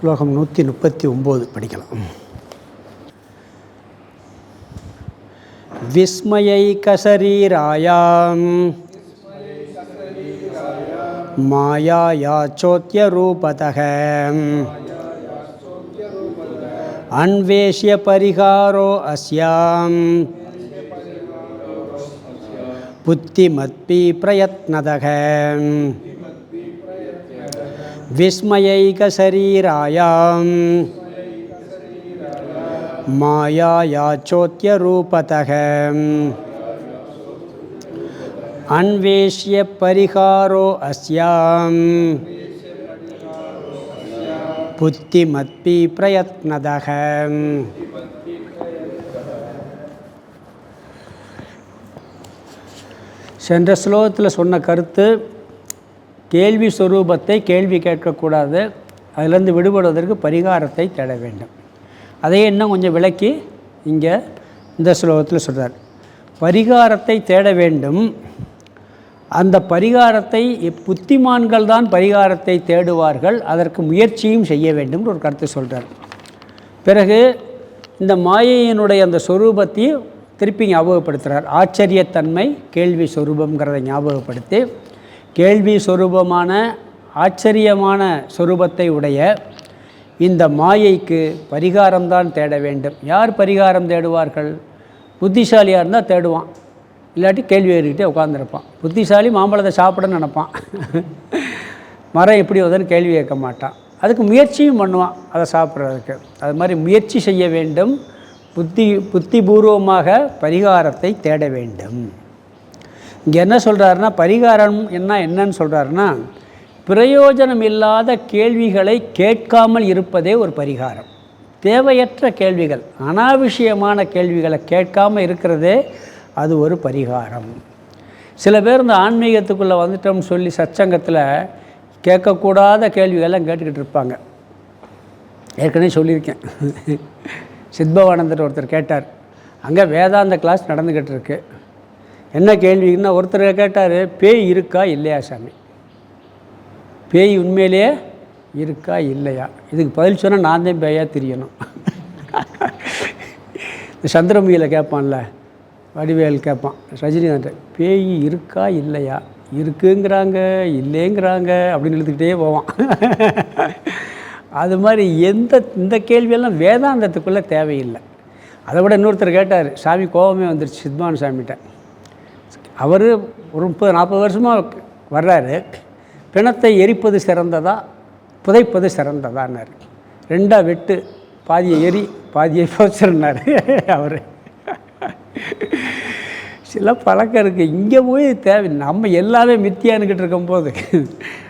ஸ்லோகம் 139 படிக்கலாம். விஸ்மயைகசரீராயாம் மாயாயா சோத்யரூபதः அன்வேஷ்ய பரிகாரோ அஸ்யாம் புத்திமத்பி பிரயத்னதः. விஸ்மயைகசரீராயாம் மாயாயா சோத்யரூபதः அன்வேஷ்ய பரிகாரோ அஸ்யாம் புத்திமத்பி பிரயத்னதः. சென்ற ஸ்லோகத்தில் சொன்ன கருத்து, கேள்வி சொரூபத்தை கேள்வி கேட்கக்கூடாது, அதிலிருந்து விடுபடுவதற்கு பரிகாரத்தை தேட வேண்டும். அதையே இன்னும் கொஞ்சம் விளக்கி இங்கே இந்த ஸ்லோகத்தில் சொல்கிறார். பரிகாரத்தை தேட வேண்டும், அந்த பரிகாரத்தை புத்திமான்கள் தான் பரிகாரத்தை தேடுவார்கள், அதற்கு முயற்சியும் செய்ய வேண்டும் ஒரு கருத்து சொல்கிறார். பிறகு இந்த மாயையினுடைய அந்த சொரூபத்தையும் திருப்பி ஞாபகப்படுத்துகிறார். ஆச்சரியத்தன்மை கேள்வி சொரூபங்கிறத ஞாபகப்படுத்தி, கேள்வி சொரூபமான ஆச்சரியமான சொரூபத்தை உடைய இந்த மாயைக்கு பரிகாரம்தான் தேட வேண்டும். யார் பரிகாரம் தேடுவார்கள்? புத்திசாலியாக இருந்தால் தேடுவான், இல்லாட்டி கேள்வி ஏறிக்கிட்டே உட்காந்துருப்பான். புத்திசாலி மாம்பழத்தை சாப்பிடன்னு நினப்பான், மரம் எப்படி வருதுன்னு கேள்வி கேட்க மாட்டான். அதுக்கு முயற்சியும் பண்ணுவான் அதை சாப்பிட்றதுக்கு. அது மாதிரி முயற்சி செய்ய வேண்டும், புத்திபூர்வமாக பரிகாரத்தை தேட வேண்டும். இங்கே என்ன சொல்கிறாருன்னா, பரிகாரம் என்னன்னு சொல்கிறாருன்னா, பிரயோஜனம் இல்லாத கேள்விகளை கேட்காமல் இருப்பதே ஒரு பரிகாரம். தேவையற்ற கேள்விகள், அனாவசியமான கேள்விகளை கேட்காமல் இருக்கிறதே அது ஒரு பரிகாரம். சில பேர் இந்த ஆன்மீகத்துக்குள்ளே வந்துட்டோம்னு சொல்லி சச்சங்கத்தில் கேட்கக்கூடாத கேள்விகள்லாம் கேட்டுக்கிட்டு இருப்பாங்க. ஏற்கனவே சொல்லியிருக்கேன். சித்பவானந்தர் ஒருத்தர் கேட்டார், அங்கே வேதாந்த கிளாஸ் நடந்துக்கிட்டு இருக்கு. என்ன கேள்வின்னா, ஒருத்தர் கேட்டார், பேய் இருக்கா இல்லையா சாமி, பேய் உண்மையிலேயே இருக்கா இல்லையா? இதுக்கு பதில் சொன்னால் நான் தான் பேயாக தெரியணும். இந்த சந்திரமுகியில் கேட்பான்ல, வடிவேல் கேட்பான், ரஜினிகாந்த், பேய் இருக்கா இல்லையா, இருக்குங்கிறாங்க இல்லைங்கிறாங்க அப்படின்னு எழுத்துக்கிட்டே போவான். அது மாதிரி இந்த கேள்வியெல்லாம் வேதாந்தத்துக்குள்ளே தேவையில்லை. அதை விட இன்னொருத்தர் கேட்டார், சாமி கோபமே வந்துருச்சு சித்மான சாமிகிட்ட. அவர் ஒரு 30-40 வருஷமாக வர்றாரு. பிணத்தை எரிப்பது சிறந்ததா புதைப்பது சிறந்ததான்னார். ரெண்டாக வெட்டு, பாதியை எரி பாதியை போச்சிருந்தார் அவர். சில பழக்கம் இருக்குது. இங்கே போய் தேவை, நம்ம எல்லாமே மித்தியானுக்கிட்டு இருக்கும்போது,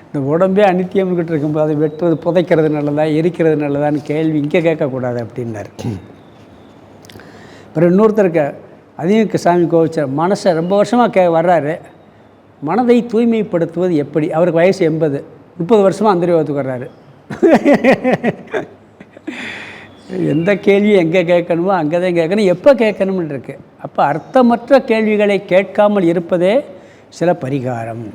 இந்த உடம்பே அனித்தியம்கிட்ட இருக்கும்போது அதை வெட்டுறது புதைக்கிறது நல்லதா எரிக்கிறது நல்லதான்னு கேள்வி இங்கே கேட்கக்கூடாது அப்படின்னார். அப்புறம் இன்னொருத்தருக்கு அதையும் சாமி கோவிச்சார். மனசை ரொம்ப வருஷமாக வர்றாரு, மனதை தூய்மைப்படுத்துவது எப்படி? அவருக்கு வயசு 80, 30 வருஷமாக அந்தரியோகத்துக்கு வர்றாரு. எந்த கேள்வி எங்கே கேட்கணுமோ அங்கே தான் கேட்கணும், எப்போ கேட்கணும்னு இருக்குது. அப்போ அர்த்தமற்ற கேள்விகளை கேட்காமல் இருப்பதே சில பரிகாரம்.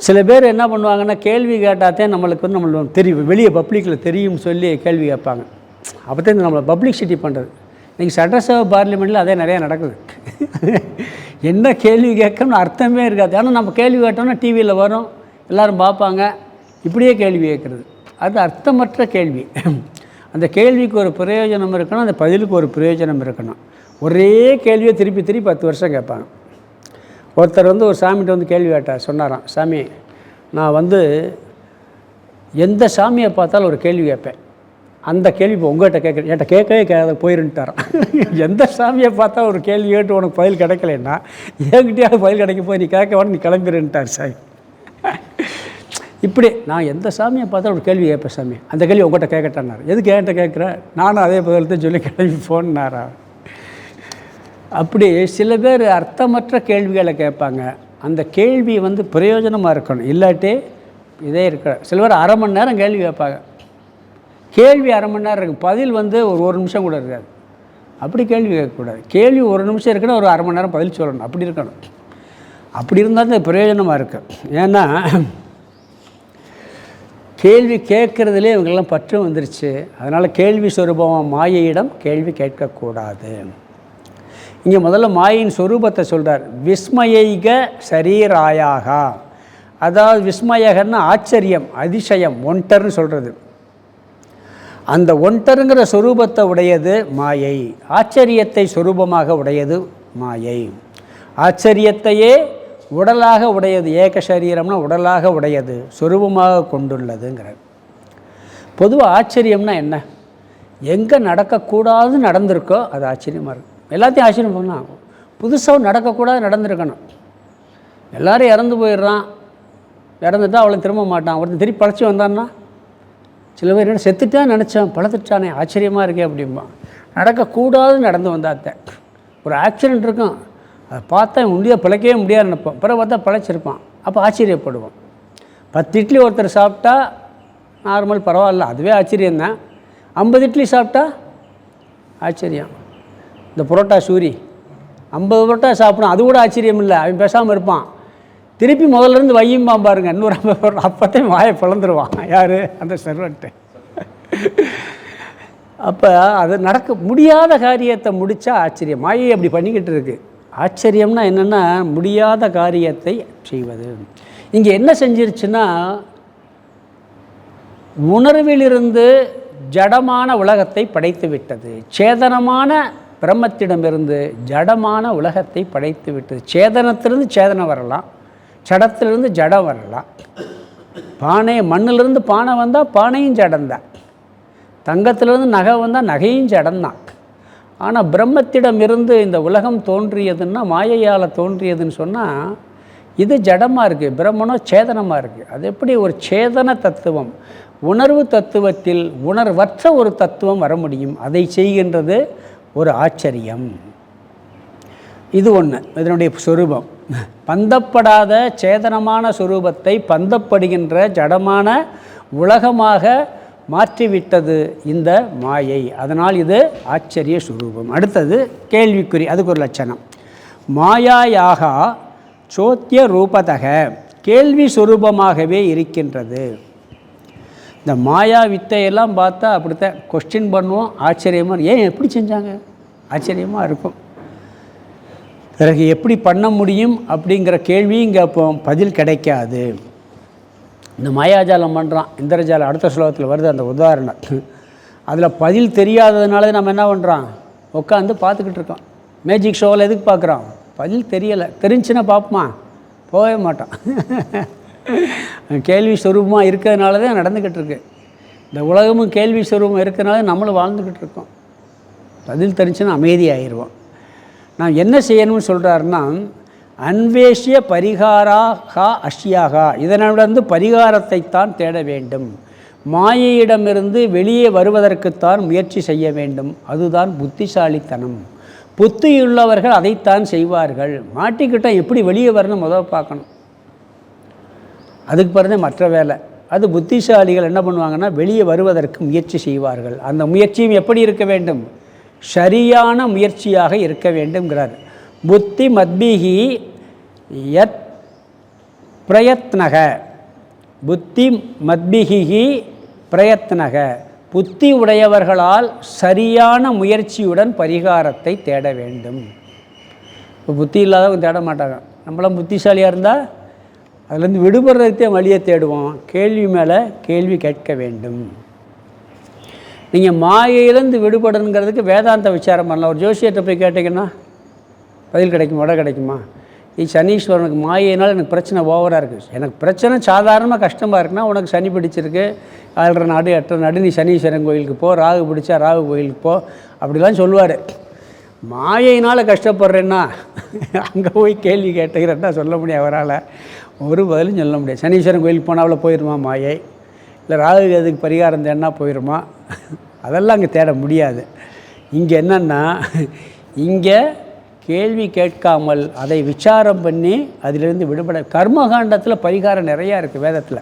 சில பேர் என்ன பண்ணுவாங்கன்னா, கேள்வி கேட்டாத்தே நம்மளுக்கு நம்மளுக்கு தெரியும், வெளியே பப்ளிக்கில் தெரியும் சொல்லி கேள்வி கேட்பாங்க. அப்போ தான் நம்மளை பப்ளிசிட்டி பண்ணுறது. இன்றைக்கி சட்டசபை பார்லிமெண்ட்டில் அதே நிறையா நடக்குது. என்ன கேள்வி கேட்கணும்னு அர்த்தமே இருக்காது. ஆனால் நம்ம கேள்வி கேட்டோம்னா டிவியில் வரும், எல்லோரும் பார்ப்பாங்க, இப்படியே கேள்வி கேட்குறது. அது அர்த்தமற்ற கேள்வி. அந்த கேள்விக்கு ஒரு பிரயோஜனம் இருக்கணும், அந்த பதிலுக்கு ஒரு பிரயோஜனம் இருக்கணும். ஒரே கேள்வியை திருப்பி 10 வருஷம் கேட்பாங்க. ஒருத்தர் ஒரு சாமிகிட்ட கேள்வி கேட்டார். சொன்னாராம், சாமி நான் எந்த சாமியை பார்த்தாலும் ஒரு கேள்வி கேட்பேன், அந்த கேள்வி இப்போ உங்கள்கிட்ட கேட்குறேன், என்கிட்ட கேட்கவே கேட்க போயிருந்துட்டாரான். எந்த சாமியை பார்த்தா ஒரு கேள்வி கேட்டு உனக்கு பதில் கிடைக்கலன்னா என்கிட்டயாவது பதில் கிடைக்க போய் நீ கேட்க வேணும், நீ கிளம்பிடுன்ட்டார் சாமி. இப்படி நான் எந்த சாமியை பார்த்தா ஒரு கேள்வி கேட்பேன் சாமி, அந்த கேள்வி உங்கள்கிட்ட கேட்கட்டானார். எதுக்கு என்கிட்ட கேட்குறேன், நானும் அதே பதில் சொல்லி கிளம்பி போனாரா. அப்படி சில பேர் அர்த்தமற்ற கேள்விகளை கேட்பாங்க. அந்த கேள்வி பிரயோஜனமாக இருக்கணும், இல்லாட்டி இதே இருக்க. சில பேர் அரை மணி நேரம் கேள்வி கேட்பாங்க. கேள்வி அரை மணி நேரம் இருக்கும், பதில் ஒரு நிமிஷம் கூட இருக்காது. அப்படி கேள்வி கேட்கக்கூடாது. கேள்வி ஒரு நிமிஷம் இருக்குன்னா ஒரு அரை மணி நேரம் பதில் சொல்லணும், அப்படி இருக்கணும். அப்படி இருந்தால் தான் பிரயோஜனமாக இருக்குது. ஏன்னா கேள்வி கேட்குறதுலே இவங்கெல்லாம் பற்று வந்துருச்சு. அதனால் கேள்வி சொரூபம் மாயையிடம் கேள்வி கேட்கக்கூடாது. இங்கே முதல்ல மாயின் சொரூபத்தை சொல்கிறார். விஸ்மயைக சரீராயாக, அதாவது விஸ்மயகன்னா ஆச்சரியம், அதிசயம், ஒன்டர்னு சொல்கிறது. அந்த ஒன்டருங்கிற சொரூபத்தை உடையது மாயை, ஆச்சரியத்தை சொரூபமாக உடையது மாயை. ஆச்சரியத்தையே உடலாக உடையது, ஏக சரீரம்னா உடலாக உடையது, சொரூபமாக கொண்டுள்ளதுங்கிறார். பொதுவாக ஆச்சரியம்னா என்ன? எங்கே நடக்கக்கூடாது நடந்திருக்கோ அது ஆச்சரியமாக இருக்கும். எல்லாத்தையும் ஆச்சரியம் பண்ணலாம். புதுசாக நடக்கக்கூடாது நடந்திருக்கணும். எல்லோரும் இறந்து போயிடுறான், இறந்துட்டா அவளை திரும்ப மாட்டான். ஒருத்தன் திருப்பி பழச்சி வந்தான்னா, சில பேர் என்ன செத்துட்டான் நினச்சேன், பழத்துட்டானே, ஆச்சரியமாக இருக்கே அப்படிம்பா. நடக்கக்கூடாது நடந்து வந்தாத்த. ஒரு ஆக்சிடெண்ட் இருக்கும், அதை பார்த்தா முடியாது, பிழைக்கவே முடியாது நினைப்போம். பிறகு பார்த்தா பிழைச்சிருப்பான், அப்போ ஆச்சரியப்படுவோம். 10 இட்லி ஒருத்தர் சாப்பிட்டா நார்மல், பரவாயில்ல, அதுவே ஆச்சரியந்தான். 50 இட்லி சாப்பிட்டா ஆச்சரியம். இந்த புரோட்டா சூரி 50 புரோட்டா சாப்பிடும், அது கூட ஆச்சரியம் இல்லை, அவன் பேசாமல் இருப்பான். திருப்பி முதல்லேருந்து வையும்பான் பாருங்க, இன்னொரு 50 புரோட்டா, அப்போத்தையும் வாயை பிளந்துருவான். யார்? அந்த சர்வெண்ட்டு. அப்போ அது நடக்க முடியாத காரியத்தை முடித்தா ஆச்சரியம். மாயை அப்படி பண்ணிக்கிட்டு இருக்கு. ஆச்சரியம்னா என்னென்னா முடியாத காரியத்தை செய்வது. இங்கே என்ன செஞ்சிருச்சுன்னா, உணர்விலிருந்து ஜடமான உலகத்தை படைத்து விட்டது. சேதனமான பிரம்மத்திடமிருந்து ஜடமான உலகத்தை படைத்து விட்டது. சேதனத்திலிருந்து சேதனம் வரலாம், ஜடத்திலிருந்து ஜடம் வரலாம். பானை, மண்ணிலிருந்து பானை வந்தால் பானையும் ஜடந்தான், தங்கத்திலிருந்து நகை வந்தால் நகையும் ஜடந்தான். ஆனால் பிரம்மத்திடம் இருந்து இந்த உலகம் தோன்றியதுன்னா மாயையால் தோன்றியதுன்னு சொன்னால் இது ஜடமாக இருக்குது, பிரம்மனோ சேதனமாக இருக்குது. அது எப்படி ஒரு சேதன தத்துவம், உணர்வு தத்துவத்தில் உணர்வற்ற ஒரு தத்துவம் வர முடியும்? அதை செய்கின்றது ஒரு ஆச்சரியம். இது ஒன்று, இதனுடைய சொரூபம். பந்தப்படாத சேதனமான சொரூபத்தை பந்தப்படுகின்ற ஜடமான உலகமாக மாற்றிவிட்டது இந்த மாயை. அதனால் இது ஆச்சரிய சுரூபம். அடுத்தது கேள்விக்குறி, அதுக்கு ஒரு லட்சணம். மாயாயாக சோத்திய ரூபதக, கேள்வி சுரூபமாகவே இருக்கின்றது. இந்த மாயா வித்தையெல்லாம் பார்த்தா அப்படித்தான் கொஸ்டின் பண்ணுவோம், ஆச்சரியமாக, ஏன் எப்படி செஞ்சாங்க, ஆச்சரியமாக இருக்கும். பிறகு எப்படி பண்ண முடியும் அப்படிங்கிற கேள்வியும் கேட்போம், பதில் கிடைக்காது. இந்த மாயாஜாலம் பண்ணுறான், இந்திரஜாலம், அடுத்த ஸ்லோகத்தில் வருது அந்த உதாரணம். அதில் பதில் தெரியாததுனால நம்ம என்ன பண்ணுறான், உட்காந்து பார்த்துக்கிட்டு இருக்கோம். மேஜிக் ஷோவில் எதுக்கு பார்க்குறோம்? பதில் தெரியலை. தெரிஞ்சுன்னா பார்ப்போமா? போகவே மாட்டான். கேள்வி ஸ்வரூபமாக இருக்கிறதுனால தான் நடந்துக்கிட்டு இருக்கு. இந்த உலகமும் கேள்வி ஸ்வரூபம் இருக்கிறதுனால நம்மளும் வாழ்ந்துக்கிட்டு இருக்கோம். பதில் தெரிஞ்சுன்னா அமைதியாகிடுவோம். நான் என்ன செய்யணும்னு சொல்கிறாருன்னா, அன்வேஷிய பரிகாராகா அஷ்யாகா, இதனிடந்து பரிகாரத்தைத்தான் தேட வேண்டும். மாயையிடமிருந்து வெளியே வருவதற்குத்தான் முயற்சி செய்ய வேண்டும். அதுதான் புத்திசாலித்தனம். புத்தியுள்ளவர்கள் அதைத்தான் செய்வார்கள். மாட்டிக்கிட்டால் எப்படி வெளியே வரணும் முதல் பார்க்கணும், அதுக்கு பிறகு மற்ற வேலை. அது புத்திசாலிகள் என்ன பண்ணுவாங்கன்னா வெளியே வருவதற்கு முயற்சி செய்வார்கள். அந்த முயற்சியும் எப்படி இருக்க வேண்டும்? சரியான முயற்சியாக இருக்க வேண்டும்ங்கிறார். புத்தி மத்பிகி யத் பிரயத்னக, புத்தி மத்பிகி பிரயத்னக, புத்தி உடையவர்களால் சரியான முயற்சியுடன் பரிகாரத்தை தேட வேண்டும். இப்போ புத்தி இல்லாதவங்க தேட மாட்டாங்க. நம்மளாம் புத்திசாலியாக இருந்தால் அதுலேருந்து விடுபடுறதுக்கே வழியை தேடுவோம். கேள்வி மேலே கேள்வி கேட்க வேண்டும். நீங்கள் மாயையிலேருந்து விடுபடணுங்கிறதுக்கு வேதாந்த விசாரம் பண்ணலாம். ஒரு ஜோசியத்தை போய் கேட்டிங்கன்னா பதில் கிடைக்குமா, விட கிடைக்குமா? சனீஸ்வரனுக்கு மாயினால் எனக்கு பிரச்சனை ஓவராக இருக்குது, எனக்கு பிரச்சனை சாதாரணமாக கஷ்டமாக இருக்குன்னா உனக்கு சனி பிடிச்சிருக்கு, 7 நாடு 8 நாடு, நீ சனீஸ்வரன் கோயிலுக்கு போ, ராகு பிடிச்சா ராகு கோயிலுக்கு போ, அப்படிலாம் சொல்லுவார். மாயையினால் கஷ்டப்படுறேன்னா அங்கே போய் கேள்வி கேட்டுக்கிறேன்னா சொல்ல முடியும், அவரால் ஒரு பதிலும் சொல்ல முடியாது. சனீஸ்வரன் கோயிலுக்கு போனாவில் போயிடுமா மாயை, இல்லை ராகு அதுக்கு பரிகாரம் தேடினா போயிடுமா, அதெல்லாம் அங்கே தேட முடியாது. இங்கே என்னென்னா, இங்கே கேள்வி கேட்காமல் அதை விசாரம் பண்ணி அதிலிருந்து விடுபட. கர்மகாண்டத்தில் பரிகாரம் நிறையா இருக்குது. வேதத்தில்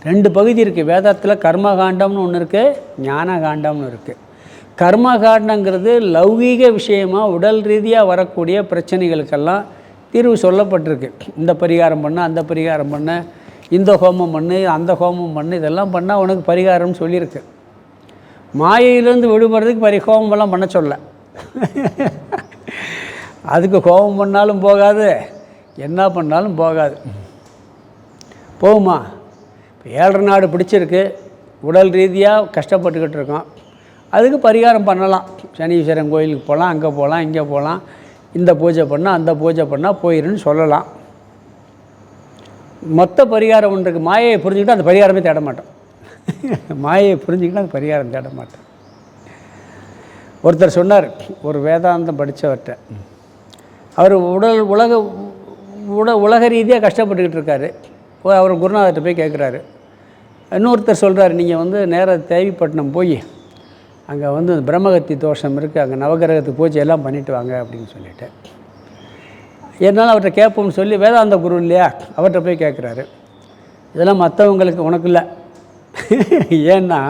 2 பகுதி இருக்குது. வேதத்தில் கர்மகாண்டம்னு ஒன்று இருக்குது, ஞானகாண்டம்னு இருக்குது. கர்மகாண்டங்கிறது லௌகீக விஷயமாக உடல் ரீதியாக வரக்கூடிய பிரச்சனைகளுக்கெல்லாம் தீர்வு சொல்லப்பட்டிருக்கு. இந்த பரிகாரம் பண்ண, அந்த பரிகாரம் பண்ண, இந்த ஹோமம் பண்ணு, அந்த ஹோமம் பண்ணு, இதெல்லாம் பண்ணால் உனக்கு பரிகாரம்னு சொல்லியிருக்கு. மாயையிலேருந்து விடுபடுறதுக்கு ஹோமமெல்லாம் பண்ண சொல்ல. அதுக்கு ஹோமம் பண்ணாலும் போகாது, என்ன பண்ணாலும் போகாது. போகுமா? இப்போ 7 நாடு பிடிச்சிருக்கு, உடல் ரீதியாக கஷ்டப்பட்டுக்கிட்டு இருக்கோம். அதுக்கு பரிகாரம் பண்ணலாம். சனீஸ்வரன் கோயிலுக்கு போகலாம், அங்கே போகலாம், இங்கே போகலாம், இந்த பூஜை பண்ணால் அந்த பூஜை பண்ணால் போயிருன்னு சொல்லலாம். மொத்த பரிகாரம் ஒன்றுக்கு மாயையை புரிஞ்சுக்கிட்டு அந்த பரிகாரமே தேட மாட்டோம். மாயையை புரிஞ்சுக்கிட்டு அந்த பரிகாரம் தேட மாட்டோம். ஒருத்தர் சொன்னார், ஒரு வேதாந்தம் படித்தவர்கிட்ட, அவர் உலக ரீதியாக கஷ்டப்பட்டுக்கிட்டு இருக்கார். அவர் குருநாதர்கிட்ட போய் கேட்குறாரு. இன்னொருத்தர் சொல்கிறார், நீங்கள் நேராக தேவிப்பட்டினம் போய் அங்கே பிரம்மகத்தி தோஷம் இருக்குது, அங்கே நவகிரகத்துக்கு பூஜை எல்லாம் பண்ணிவிட்டு வாங்க அப்படின்னு சொல்லிவிட்டு. என்னால் அவர்கிட்ட கேட்போம்னு சொல்லி வேதாந்த குரு இல்லையா, அவர்கிட்ட போய் கேட்குறாரு. இதெல்லாம் மற்றவங்களுக்கு, உனக்கு இல்லை. ஏன்னா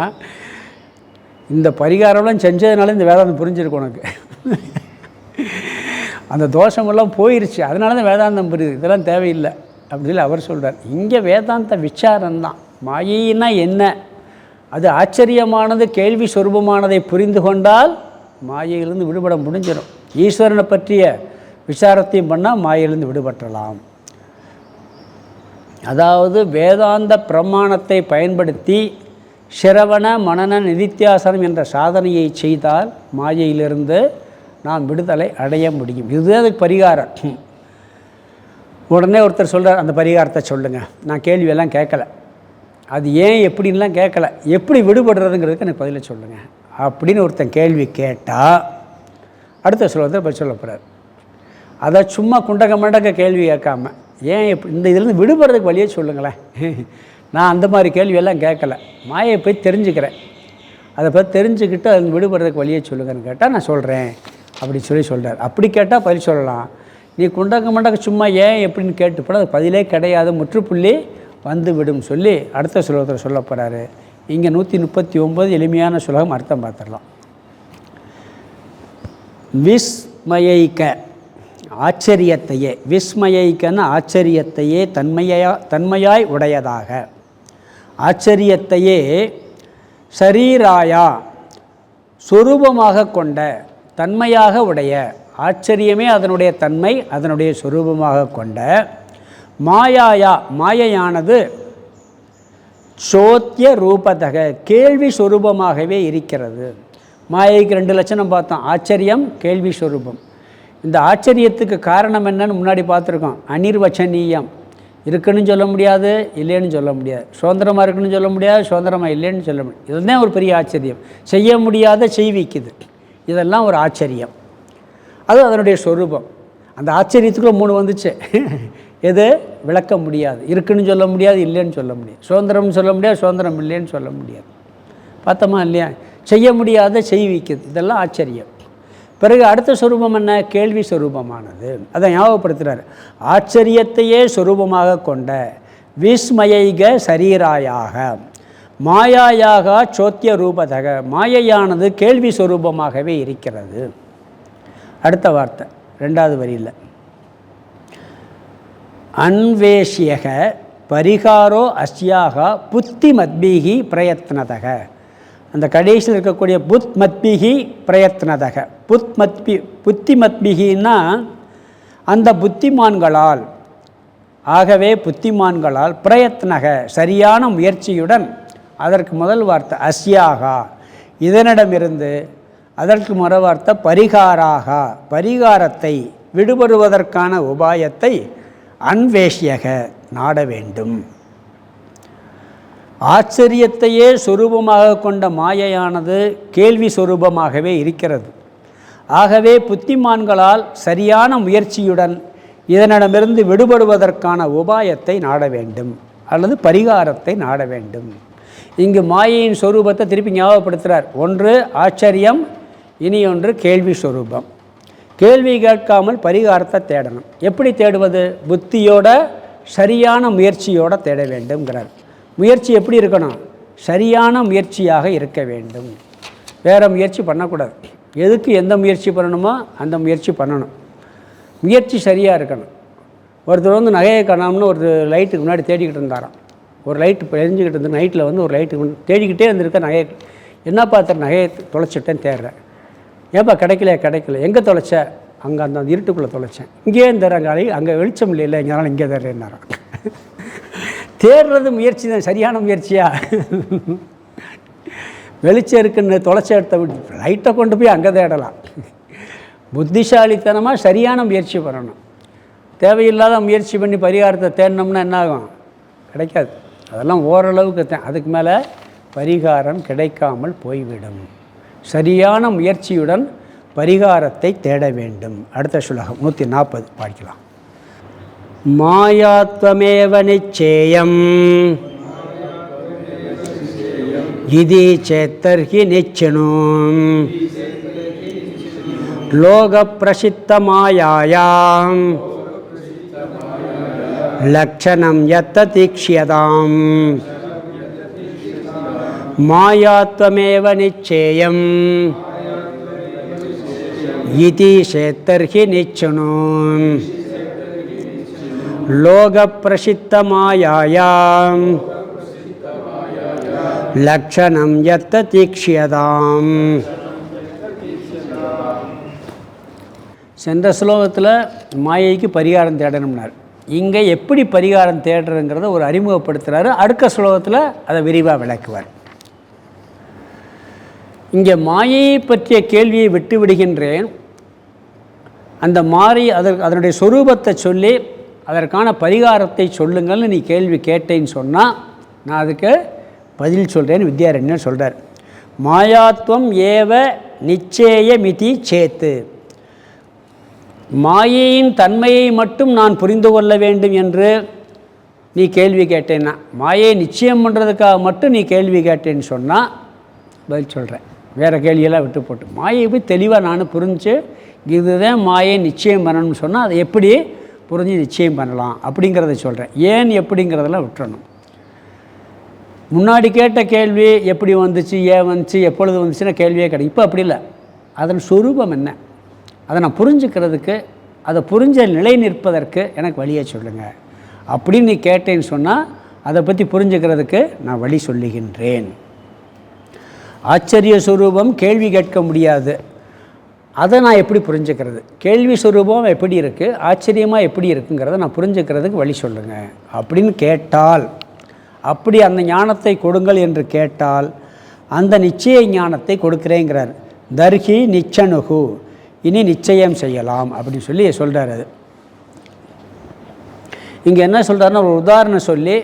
இந்த பரிகாரம்லாம் செஞ்சதுனால இந்த வேதாந்தம் புரிஞ்சிருக்கு உனக்கு. அந்த தோஷமெல்லாம் போயிடுச்சு, அதனால தான் வேதாந்தம் புரியுது, இதெல்லாம் தேவையில்லை அப்படின்னு சொல்லி அவர் சொல்கிறார். இங்கே வேதாந்த விசாரம்தான். மாயைன்னா என்ன, அது ஆச்சரியமானது, கேள்வி சொரூபமானதை புரிந்து கொண்டால் மாயையிலிருந்து விடுபட முடிஞ்சிடும். ஈஸ்வரனை பற்றிய விசாரத்தையும் பண்ணால் மாயையிலிருந்து விடுபட்டலாம். அதாவது வேதாந்த பிரமாணத்தை பயன்படுத்தி சிரவண மனன நிதித்தியாசனம் என்ற சாதனையை செய்தால் மாயையிலிருந்து நாம் விடுதலை அடைய முடியும். இதுதான் அதுக்கு பரிகாரம். உடனே ஒருத்தர் சொல்கிறார், அந்த பரிகாரத்தை சொல்லுங்கள். நான் கேள்வியெல்லாம் கேட்கல, அது ஏன் எப்படின்லாம் கேட்கல, எப்படி விடுபடுறதுங்கிறதுக்கு எனக்கு பதிலை சொல்லுங்கள் அப்படின்னு ஒருத்தன் கேள்வி கேட்டால் அடுத்த சொல்கிறத பதில் சொல்ல போகிறார். அதை சும்மா குண்டக மண்டக கேள்வி கேட்காம, ஏன் இந்த இதுலேருந்து விடுபடுறதுக்கு வழியே சொல்லுங்களேன். நான் அந்த மாதிரி கேள்வியெல்லாம் கேட்கல, மாயை போய் தெரிஞ்சுக்கிறேன், அதை பற்றி தெரிஞ்சுக்கிட்டு அது விடுபடுறதுக்கு வழியே சொல்லுங்கன்னு கேட்டால் நான் சொல்கிறேன் அப்படின்னு சொல்கிறார். அப்படி கேட்டால் பதில் சொல்லலாம். நீ குண்டக மண்டக சும்மா ஏன் எப்படின்னு கேட்டுப்போட அது பதிலே கிடையாது, முற்றுப்புள்ளி வந்து விடும் சொல்லி அடுத்த சுலோகத்தில் சொல்ல போகிறாரு. இங்கே 139 எளிமையான சுலோகம் அர்த்தம் பார்த்துடலாம். விஸ்மயிக்க ஆச்சரியத்தையே, விஸ்மயிக்கன்னு ஆச்சரியத்தையே தன்மையாய் உடையதாக, ஆச்சரியத்தையே சரீராயா சொரூபமாக கொண்ட, தன்மையாக உடைய, ஆச்சரியமே அதனுடைய தன்மை, அதனுடைய சொரூபமாக கொண்ட, மாயாயா மாயையானது சோத்திய ரூபதக கேள்வி சொரூபமாகவே இருக்கிறது. மாயைக்கு 2 லட்சணம் பார்த்தோம், ஆச்சரியம், கேள்வி சொரூபம். இந்த ஆச்சரியத்துக்கு காரணம் என்னன்னு முன்னாடி பார்த்துருக்கோம். அனிர்வச்சனீயம், இருக்குன்னு சொல்ல முடியாது, இல்லைன்னு சொல்ல முடியாது, சுதந்திரமாக இருக்குன்னு சொல்ல முடியாது, சுதந்திரமாக இல்லைன்னு சொல்ல முடியாது. இதுதான் ஒரு பெரிய ஆச்சரியம். செய்ய முடியாத செய்விக்குது, இதெல்லாம் ஒரு ஆச்சரியம். அது அதனுடைய சொரூபம். அந்த ஆச்சரியத்துக்குள்ளே 3 வந்துச்சு. எது விளக்க முடியாது, இருக்குன்னு சொல்ல முடியாது, இல்லைன்னு சொல்ல முடியாது, சுதந்திரம்னு சொல்ல முடியாது, சுதந்திரம் இல்லைன்னு சொல்ல முடியாது. பார்த்தோமா இல்லையா? செய்ய முடியாத செய்விக்குது, இதெல்லாம் ஆச்சரியம். பிறகு அடுத்த சொரூபம் என்ன? கேள்வி சொரூபமானது. அதை ஞாபகப்படுத்துகிறார். ஆச்சரியத்தையே சொரூபமாக கொண்ட விஸ்மயிக சரீராயாக மாயாயாக சோத்திய ரூபதக, மாயையானது கேள்வி சொரூபமாகவே இருக்கிறது. அடுத்த வார்த்தை 2வது வரியில், அன்வேஷ்யக பரிகாரோ அஸ்யாக புத்தி மத்பீகி பிரயத்னதக. அந்த கடைசியில் இருக்கக்கூடிய புத் மத்பிகி பிரயத்னதக, புத்தி மத்பிகின்னா அந்த புத்திமான்களால், ஆகவே புத்திமான்களால் பிரயத்னக சரியான முயற்சியுடன், அதற்கு முதல் வார்த்தை அஸ்யாகா இதனிடமிருந்து, அதற்கு மறு வார்த்தை பரிகாராக பரிகாரத்தை விடுபடுவதற்கான உபாயத்தை அன்வேஷ்யக நாட வேண்டும். ஆச்சரியத்தையே சொரூபமாக கொண்ட மாயையானது கேள்வி சொரூபமாகவே இருக்கிறது. ஆகவே புத்திமான்களால் சரியான முயற்சியுடன் இதனிடமிருந்து விடுபடுவதற்கான உபாயத்தை நாட வேண்டும் அல்லது பரிகாரத்தை நாட வேண்டும். இங்கு மாயையின் சொரூபத்தை திருப்பி ஞாபகப்படுத்துகிறார். ஒன்று ஆச்சரியம், இனி ஒன்று கேள்வி சொரூபம். கேள்வி கேட்காமல் பரிகாரத்தை தேடணும். எப்படி தேடுவது? புத்தியோட சரியான முயற்சியோடு தேட வேண்டும்ங்கிறார். முயற்சி எப்படி இருக்கணும்? சரியான முயற்சியாக இருக்க வேண்டும். வேறு முயற்சி பண்ணக்கூடாது. எதுக்கு எந்த முயற்சி பண்ணணுமோ அந்த முயற்சி பண்ணணும். முயற்சி சரியாக இருக்கணும். ஒருத்தர் நகையை காணாமனு ஒரு லைட்டுக்கு முன்னாடி தேடிக்கிட்டு இருந்தாராம். ஒரு லைட்டு எரிஞ்சுக்கிட்டு இருந்து நைட்டில் வந்து ஒரு லைட்டு தேடிக்கிட்டே இருந்திருக்க நகையை என்ன பார்த்துற நகையை தொலைச்சிட்டேன் தேடுறேன். ஏப்பா கிடைக்கல எங்கே தொலைச்ச? அங்கே அந்த இருட்டுக்குள்ளே தொலைச்சேன். இங்கேயே தர்றாங்க அங்கே வெளிச்சம் இல்லை எங்கேனாலும் இங்கே தர்றேன்னாரான். தேடுறது முயற்சி தான், சரியான முயற்சியா? வெளிச்சம் இருக்குன்னு தொலைச்ச இடத்த விட்டு லைட்டை கொண்டு போய் அங்கே தேடலாம். புத்திசாலித்தனமாக சரியான முயற்சி பண்ணணும். தேவையில்லாத முயற்சி பண்ணி பரிகாரத்தை தேடினோம்னா என்ன ஆகும்? கிடைக்காது. அதெல்லாம் ஓரளவுக்கு அதுக்கு மேலே பரிகாரம் கிடைக்காமல் போய்விடும். சரியான முயற்சியுடன் பரிகாரத்தை தேட வேண்டும். அடுத்த ஸ்லோகம் 140 படிக்கலாம். மாயாத்வமேவ நிச்சேயம் இதி சேத்தர்ஹி நிச்சனும் லோக பிரசித்த மாயாயாம் லக்ஷணம் யத்த தீக்ஷ்யதாம். மாயாத்வமேவ நிச்சேயம் இதி சேத்தர்ஹி நிச்சனும் லோக பிரசித்த மாயாயாம் லக்ஷணம் யத்த தீக்ஷ்யதாம். சென்ற ஸ்லோகத்தில் மாயைக்கு பரிகாரம் தேடணும்னார். இங்கே எப்படி பரிகாரம் தேடுறதுங்கிறத ஒரு அறிமுகப்படுத்துகிறாரு. அடுத்த ஸ்லோகத்தில் அதை விரிவாக விளக்குவார். இங்கே மாயையை பற்றிய கேள்வியை விட்டு விடுகின்றேன். அந்த அதனுடைய சொரூபத்தை சொல்லி அதற்கான பரிகாரத்தை சொல்லுங்கள்னு நீ கேள்வி கேட்டேன்னு சொன்னால் நான் அதுக்கு பதில் சொல்கிறேன்னு வித்யாரண்யர் சொல்கிறார். மாயாத்வம் ஏவ நிச்சேயமிதி சேத்து. மாயையின் தன்மையை மட்டும் நான் புரிந்து கொள்ள வேண்டும் என்று நீ கேள்வி கேட்டேன்னா, மாயை நிச்சயம் பண்ணுறதுக்காக மட்டும் நீ கேள்வி கேட்டேன்னு சொன்னால் பதில் சொல்கிறேன். வேறு கேள்வியெல்லாம் விட்டு போட்டு மாயை போய் தெளிவாக நான் புரிஞ்சு இதுதான் மாயை நிச்சயம் பண்ணணும்னு சொன்னால் அதை எப்படி புரிஞ்சு நிச்சயம் பண்ணலாம் அப்படிங்கிறத சொல்கிறேன். ஏன் எப்படிங்கிறதெல்லாம் விட்டுறணும். முன்னாடி கேட்ட கேள்வி எப்படி வந்துச்சு, ஏன் வந்துச்சு, எப்பொழுது வந்துச்சுன்னா கேள்வியே கிடையாது. இப்போ அப்படி இல்லை. அதன் சொரூபம் என்ன, அதை நான் புரிஞ்சுக்கிறதுக்கு, அதை புரிஞ்ச நிலை நிற்பதற்கு எனக்கு வழியை சொல்லுங்கள் அப்படின்னு நீ கேட்டேன்னு சொன்னால் அதை பற்றி புரிஞ்சுக்கிறதுக்கு நான் வழி சொல்லுகின்றேன். ஆச்சரிய சுரூபம் கேள்வி கேட்க முடியாது. அதை நான் எப்படி புரிஞ்சுக்கிறது? கேள்வி சுரூபம் எப்படி இருக்குது, ஆச்சரியமாக எப்படி இருக்குங்கிறத நான் புரிஞ்சுக்கிறதுக்கு வழி சொல்லுங்கள் அப்படின்னு கேட்டால், அப்படி அந்த ஞானத்தை கொடுங்கள் என்று கேட்டால் அந்த நிச்சய ஞானத்தை கொடுக்குறேங்கிறார். தர்ஹி நிச்சனுகு, இனி நிச்சயம் செய்யலாம் அப்படின்னு சொல்லி சொல்கிறார். அது இங்கே என்ன சொல்கிறாருன்னா ஒரு உதாரணம் சொல்லி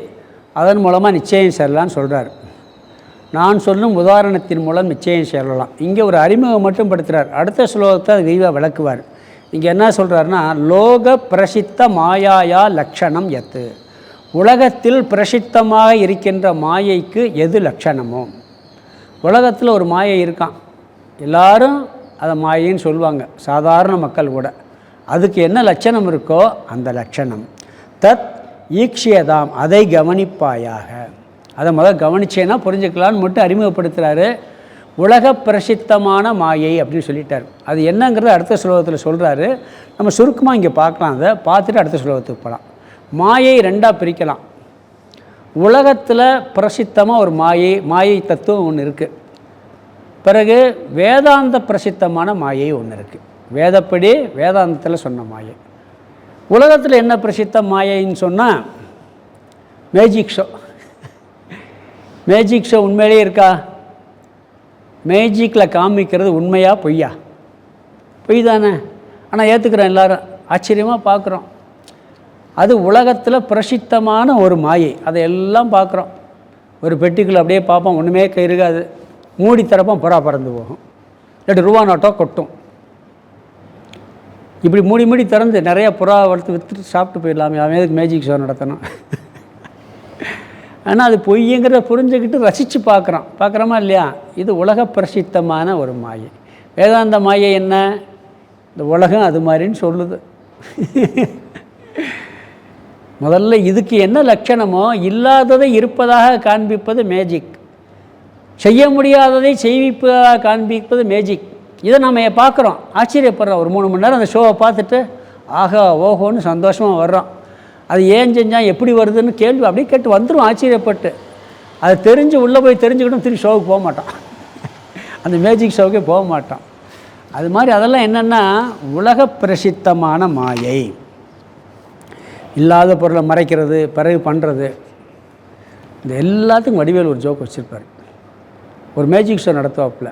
அதன் மூலமாக நிச்சயம் செய்யலான்னு சொல்கிறார். நான் சொல்லும் உதாரணத்தின் மூலம் நிச்சயம் செய்யலாம். இங்கே ஒரு அறிமுகம் மட்டும் படுத்துகிறார். அடுத்த ஸ்லோகத்தை அது விரிவாக விளக்குவார். இங்கே என்ன சொல்கிறாருன்னா லோக பிரசித்த மாயாயா லக்ஷணம் எத்து. உலகத்தில் பிரசித்தமாக இருக்கின்ற மாயைக்கு எது லட்சணமோ. உலகத்தில் ஒரு மாயை இருக்கான், எல்லாரும் அதை மாயைன்னு சொல்லுவாங்க, சாதாரண மக்கள் கூட. அதுக்கு என்ன லட்சணம் இருக்கோ அந்த லட்சணம் தத் ஈக்ஷியதாம், அதை கவனிப்பாயாக. அதை முதல் கவனிச்சேன்னா புரிஞ்சுக்கலான்னு மட்டும் அறிமுகப்படுத்துகிறாரு. உலக பிரசித்தமான மாயை அப்படின்னு சொல்லிட்டார். அது என்னங்கிறத அடுத்த ஸ்லோகத்தில் சொல்கிறாரு. நம்ம சுருக்கமாக இங்கே பார்க்கலாம். அதை பார்த்துட்டு அடுத்த ஸ்லோகத்துக்கு போகலாம். மாயை ரெண்டாக பிரிக்கலாம். உலகத்தில் பிரசித்தமாக ஒரு மாயை தத்துவம் ஒன்று இருக்குது. பிறகு வேதாந்த பிரசித்தமான மாயை ஒன்று இருக்குது. வேதப்படி வேதாந்தத்தில் சொன்ன மாயை. உலகத்தில் என்ன பிரசித்த மாயைன்னு சொன்னால் மேஜிக் ஷோ. மேஜிக் ஷோ உண்மையிலே இருக்கா? மேஜிக்கில் காமிக்கிறது உண்மையா பொய்யா? பொய் தானே. ஆனால் ஏற்றுக்கிறோம், எல்லோரும் ஆச்சரியமாக பார்க்குறோம். அது உலகத்தில் பிரசித்தமான ஒரு மாயை. அதை எல்லாம் பார்க்குறோம். ஒரு பெட்டிக்குள்ளே அப்படியே பார்ப்போம், ஒன்றுமே இருக்காது. மூடி திறப்போம், புறா பறந்து போகும், இல்லாட்டி ரூபா நோட்டோ கொட்டும். இப்படி மூடி திறந்து நிறையா புறா வளர்த்து விற்றுட்டு சாப்பிட்டு போயிடலாமே, அவன் எதுக்கு மேஜிக் ஷோ நடத்தணும்? ஆனால் அது பொய்யுங்கிறத புரிஞ்சுக்கிட்டு ரசித்து பார்க்குறோமா இல்லையா? இது உலக பிரசித்தமான ஒரு மாயை. வேதாந்த மாயை என்ன? இந்த உலகம் அது மாதிரின்னு சொல்லுது. முதல்ல இதுக்கு என்ன லட்சணமோ இல்லாததை இருப்பதாக காண்பிப்பது மேஜிக். செய்ய முடியாததை செய்விப்பதாக காண்பிப்பது மேஜிக். இதை நம்ம பார்க்குறோம், ஆச்சரியப்படுறோம். ஒரு 3 மணி நேரம் அந்த ஷோவை பார்த்துட்டு ஆஹா ஓஹோன்னு சந்தோஷமாக வர்றோம். அது ஏன் செஞ்சால் எப்படி வருதுன்னு கேள்வி அப்படியே கேட்டு வந்துடும் ஆச்சரியப்பட்டு. அது தெரிஞ்சு உள்ளே போய் தெரிஞ்சுக்கிட்டும் திரும்பி ஷோவுக்கு போக மாட்டான், அந்த மேஜிக் ஷோவுக்கே போக மாட்டான். அது மாதிரி அதெல்லாம் என்னென்னா உலக பிரசித்தமான மாயை. இல்லாத பொருளை மறைக்கிறது, பிறகு பண்ணுறது, இந்த எல்லாத்துக்கும் வடிவேல் ஒரு ஜோக் வச்சுருப்பார். ஒரு மேஜிக் ஷோ நடத்துவாப்பில்,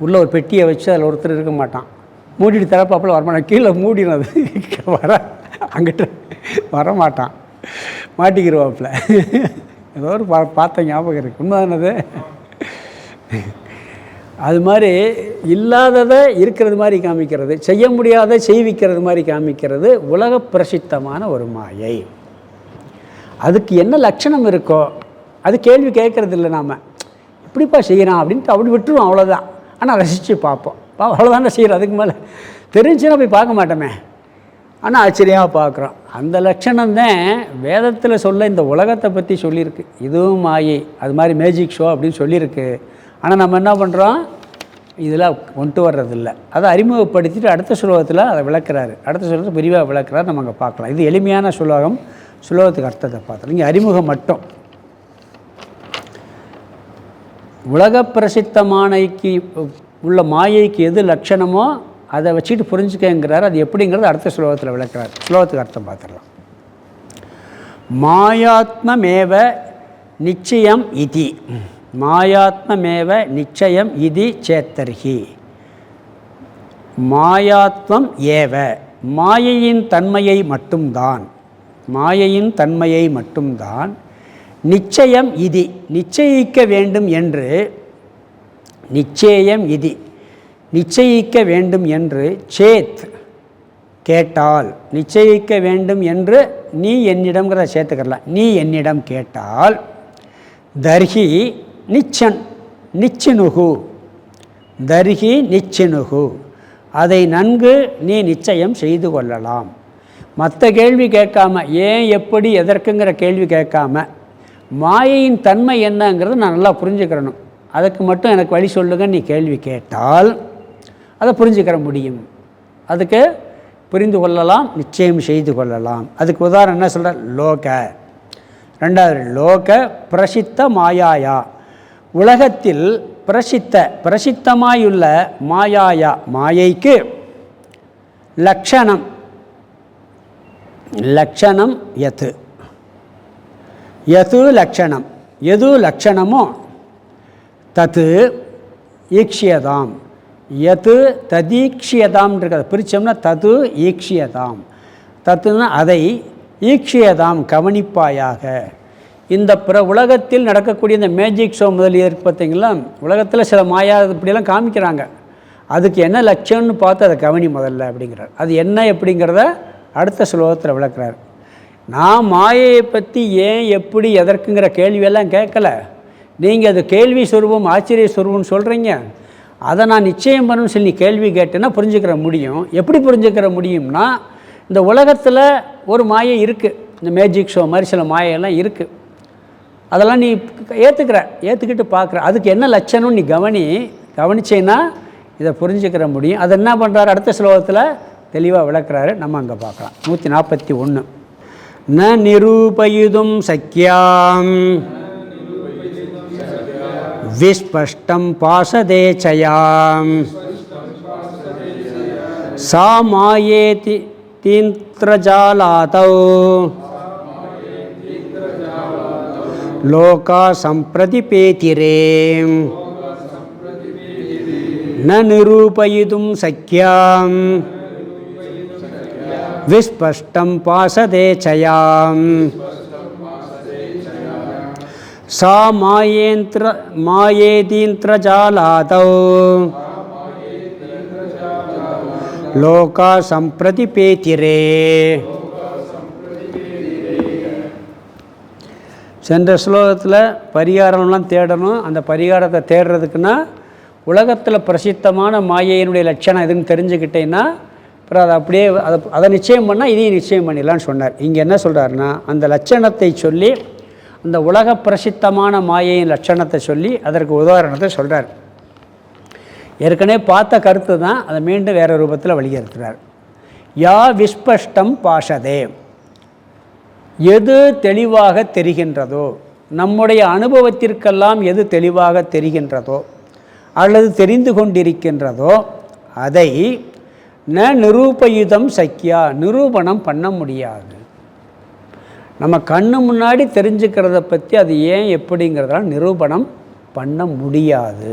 உள்ளே ஒரு பெட்டியை வச்சு அதில் ஒருத்தர் இருக்க மாட்டான், மூடிட்டு திறப்பாப்பில் வரமாட்டான், கீழே மூடினது வர அங்கிட்ட வரமாட்டான், மாட்டிக்கிடுவாப்பில். ஏதோ ஒரு பார்த்த ஞாபகம் இருக்குது, உண்மைதானது? அது மாதிரி இல்லாததை இருக்கிறது மாதிரி காமிக்கிறது, செய்ய முடியாத செய்விக்கிறது மாதிரி காமிக்கிறது உலக பிரசித்தமான ஒரு மாயை. அதுக்கு என்ன லட்சணம் இருக்கோ அது கேள்வி கேட்கறது இல்லை. நாம் இப்படிப்பா செய்கிறான் அப்படின்ட்டு அப்படி விட்டுருவோம், அவ்வளோதான். ஆனால் ரசித்து பார்ப்போம், அவ்வளோதானே செய்கிறோம். அதுக்கு மேலே தெரிஞ்சுன்னா போய் பார்க்க மாட்டோமே, ஆனால் ஆச்சரியமாக பார்க்குறோம். அந்த லட்சணம்தான் வேதத்தில் சொல்ல இந்த உலகத்தை பற்றி சொல்லியிருக்கு. இதுவும் மாயை, அது மாதிரி மேஜிக் ஷோ அப்படின்னு சொல்லியிருக்கு. ஆனால் நம்ம என்ன பண்ணுறோம், இதில் கொண்டு வர்றதில்லை. அதை அறிமுகப்படுத்திட்டு அடுத்த சுலோகத்தில் அதை விளக்குறாரு, அடுத்த சுலோகத்தை விரிவாக விளக்குறாரு, நம்ம அங்கே பார்க்கலாம். இது எளிமையான சுலோகம், சுலோகத்துக்கு அர்த்தத்தை பார்த்துலாம். இங்கே அறிமுகம் மட்டும். உலக பிரசித்தமானைக்கு உள்ள மாயைக்கு எது லட்சணமோ அதை வச்சுட்டு புரிஞ்சுக்கங்கிறார். அது எப்படிங்கிறது அடுத்த சுலோகத்தில் விளக்குறார். சுலோகத்துக்கு அர்த்தம் பார்த்துடலாம். மாயாத்மமேவ நிச்சயம் இதி, மாயாத்மமேவ நிச்சயம் இதி சேத்தர்ஹி. மாயாத்மம் ஏவ, மாயையின் தன்மையை மட்டும்தான், மாயையின் தன்மையை மட்டும்தான் நிச்சயம் இதி நிச்சயிக்க வேண்டும் என்று, நிச்சயம் இதி நிச்சயிக்க வேண்டும் என்று சேத் கேட்டால், நிச்சயிக்க வேண்டும் என்று நீ என்னிடம்ங்கிறத சேர்த்துக்கலாம், நீ என்னிடம் கேட்டால் தர்ஹி நிச்சன் நிச்சினுகு, தர்ஹி நிச்சினுகு அதை நன்கு நீ நிச்சயம் செய்து கொள்ளலாம். மற்ற கேள்வி கேட்காம, ஏன் எப்படி எதற்குங்கிற கேள்வி கேட்காம, மாயையின் தன்மை என்னங்கிறத நான் நல்லா புரிஞ்சுக்கிறணும், அதுக்கு மட்டும் எனக்கு வழி சொல்லுங்க நீ கேள்வி கேட்டால் அதை புரிஞ்சுக்கிற முடியும், அதுக்கு புரிந்து கொள்ளலாம், நிச்சயம் செய்து கொள்ளலாம். அதுக்கு உதாரணம் என்ன சொல்கிறார், லோக. ரெண்டாவது லோக பிரசித்த மாயாயா, உலகத்தில் பிரசித்தமாயுள்ள மாயாயா மாயைக்கு லக்ஷணம், லக்ஷணம் யத், யது லக்ஷணம், எது லக்ஷணமோ தத்து ஈக்ஷியதாம், யது ததீக்ஷியதாம் இருக்கிறது பிரித்தோம்னா தது ஈக்ஷியதாம், தத்துன்னா அதை, ஈக்ஷியதாம் கவனிப்பாயாக. இந்த உலகத்தில் நடக்கக்கூடிய இந்த மேஜிக் ஷோ முதலிய இருக்குது பார்த்தீங்களா, உலகத்தில் சில மாயா இப்படியெல்லாம் காமிக்கிறாங்க, அதுக்கு என்ன லட்சம்னு பார்த்து அதை கவனி முதல்ல அப்படிங்கிறார். அது என்ன எப்படிங்கிறத அடுத்த ஸ்லோகத்தில் விளக்குறார். நான் மாயையை பற்றி ஏன் எப்படி எதற்குங்கிற கேள்வியெல்லாம் கேட்கல, நீங்கள் அது கேள்வி சொருபம் ஆச்சரிய சொருபம்னு சொல்கிறீங்க, அதை நான் நிச்சயம் பண்ணணும்னு சொல்லி நீ கேள்வி கேட்டேன்னா புரிஞ்சுக்கிற முடியும். எப்படி புரிஞ்சுக்கிற முடியும்னா, இந்த உலகத்தில் ஒரு மாயை இருக்குது, இந்த மேஜிக் ஷோ மாதிரி சில மாயெல்லாம் இருக்குது, அதெல்லாம் நீ ஏற்றுக்கிட்டு பார்க்குற, அதுக்கு என்ன லட்சணம் நீ கவனிச்சேன்னா இதை புரிஞ்சுக்கிற முடியும். அதை என்ன பண்ணுறாரு அடுத்த ஸ்லோகத்தில் தெளிவாக விளக்குறாரு, நம்ம அங்கே பார்க்கலாம். 141 ந நிரூபயிதும் சக்கியாம் விஸ்பஷ்டம் பாசதே சயாம் சா மாயேதி தீந்திரஜாலாதௌ லோகா சம்பிரதிபேதிரே ந நிரூபயிதும் சக்கியாம் விஸ்பஷ்டம் பாசதே சயாம் சா மாயேதீந்திரஜாலாதௌ லோகா சம்பிரதிபேதிரே. சென்ற ஸ்லோகத்தில் பரிகாரம்லாம் தேடணும். அந்த பரிகாரத்தை தேடுறதுக்குன்னா உலகத்தில் பிரசித்தமான மாயையினுடைய லட்சணம் எதுன்னு தெரிஞ்சுக்கிட்டேன்னா அப்புறம் அதை அப்படியே அதை நிச்சயம் பண்ணால் இதையும் நிச்சயம் பண்ணிடலான்னு சொன்னார். இங்கே என்ன சொல்கிறாருன்னா, அந்த லட்சணத்தை சொல்லி, அந்த உலக பிரசித்தமான மாயையின் லட்சணத்தை சொல்லி அதற்கு உதாரணத்தை சொல்கிறார். ஏற்கனவே பார்த்த கருத்து தான், அதை மீண்டும் வேறு ரூபத்தில் வலியுறுத்துகிறார். யா விஸ்பஷ்டம் பாஷதே, எது தெளிவாக தெரிகின்றதோ, நம்முடைய அனுபவத்திற்கெல்லாம் எது தெளிவாக தெரிகின்றதோ அல்லது தெரிந்து கொண்டிருக்கின்றதோ அதை நிரூபயுதம் சக்கியா, நிரூபணம் பண்ண முடியாது. நம்ம கண்ணு முன்னாடி தெரிஞ்சுக்கிறத பற்றி அது ஏன் எப்படிங்கிறதெல்லாம் நிரூபணம் பண்ண முடியாது.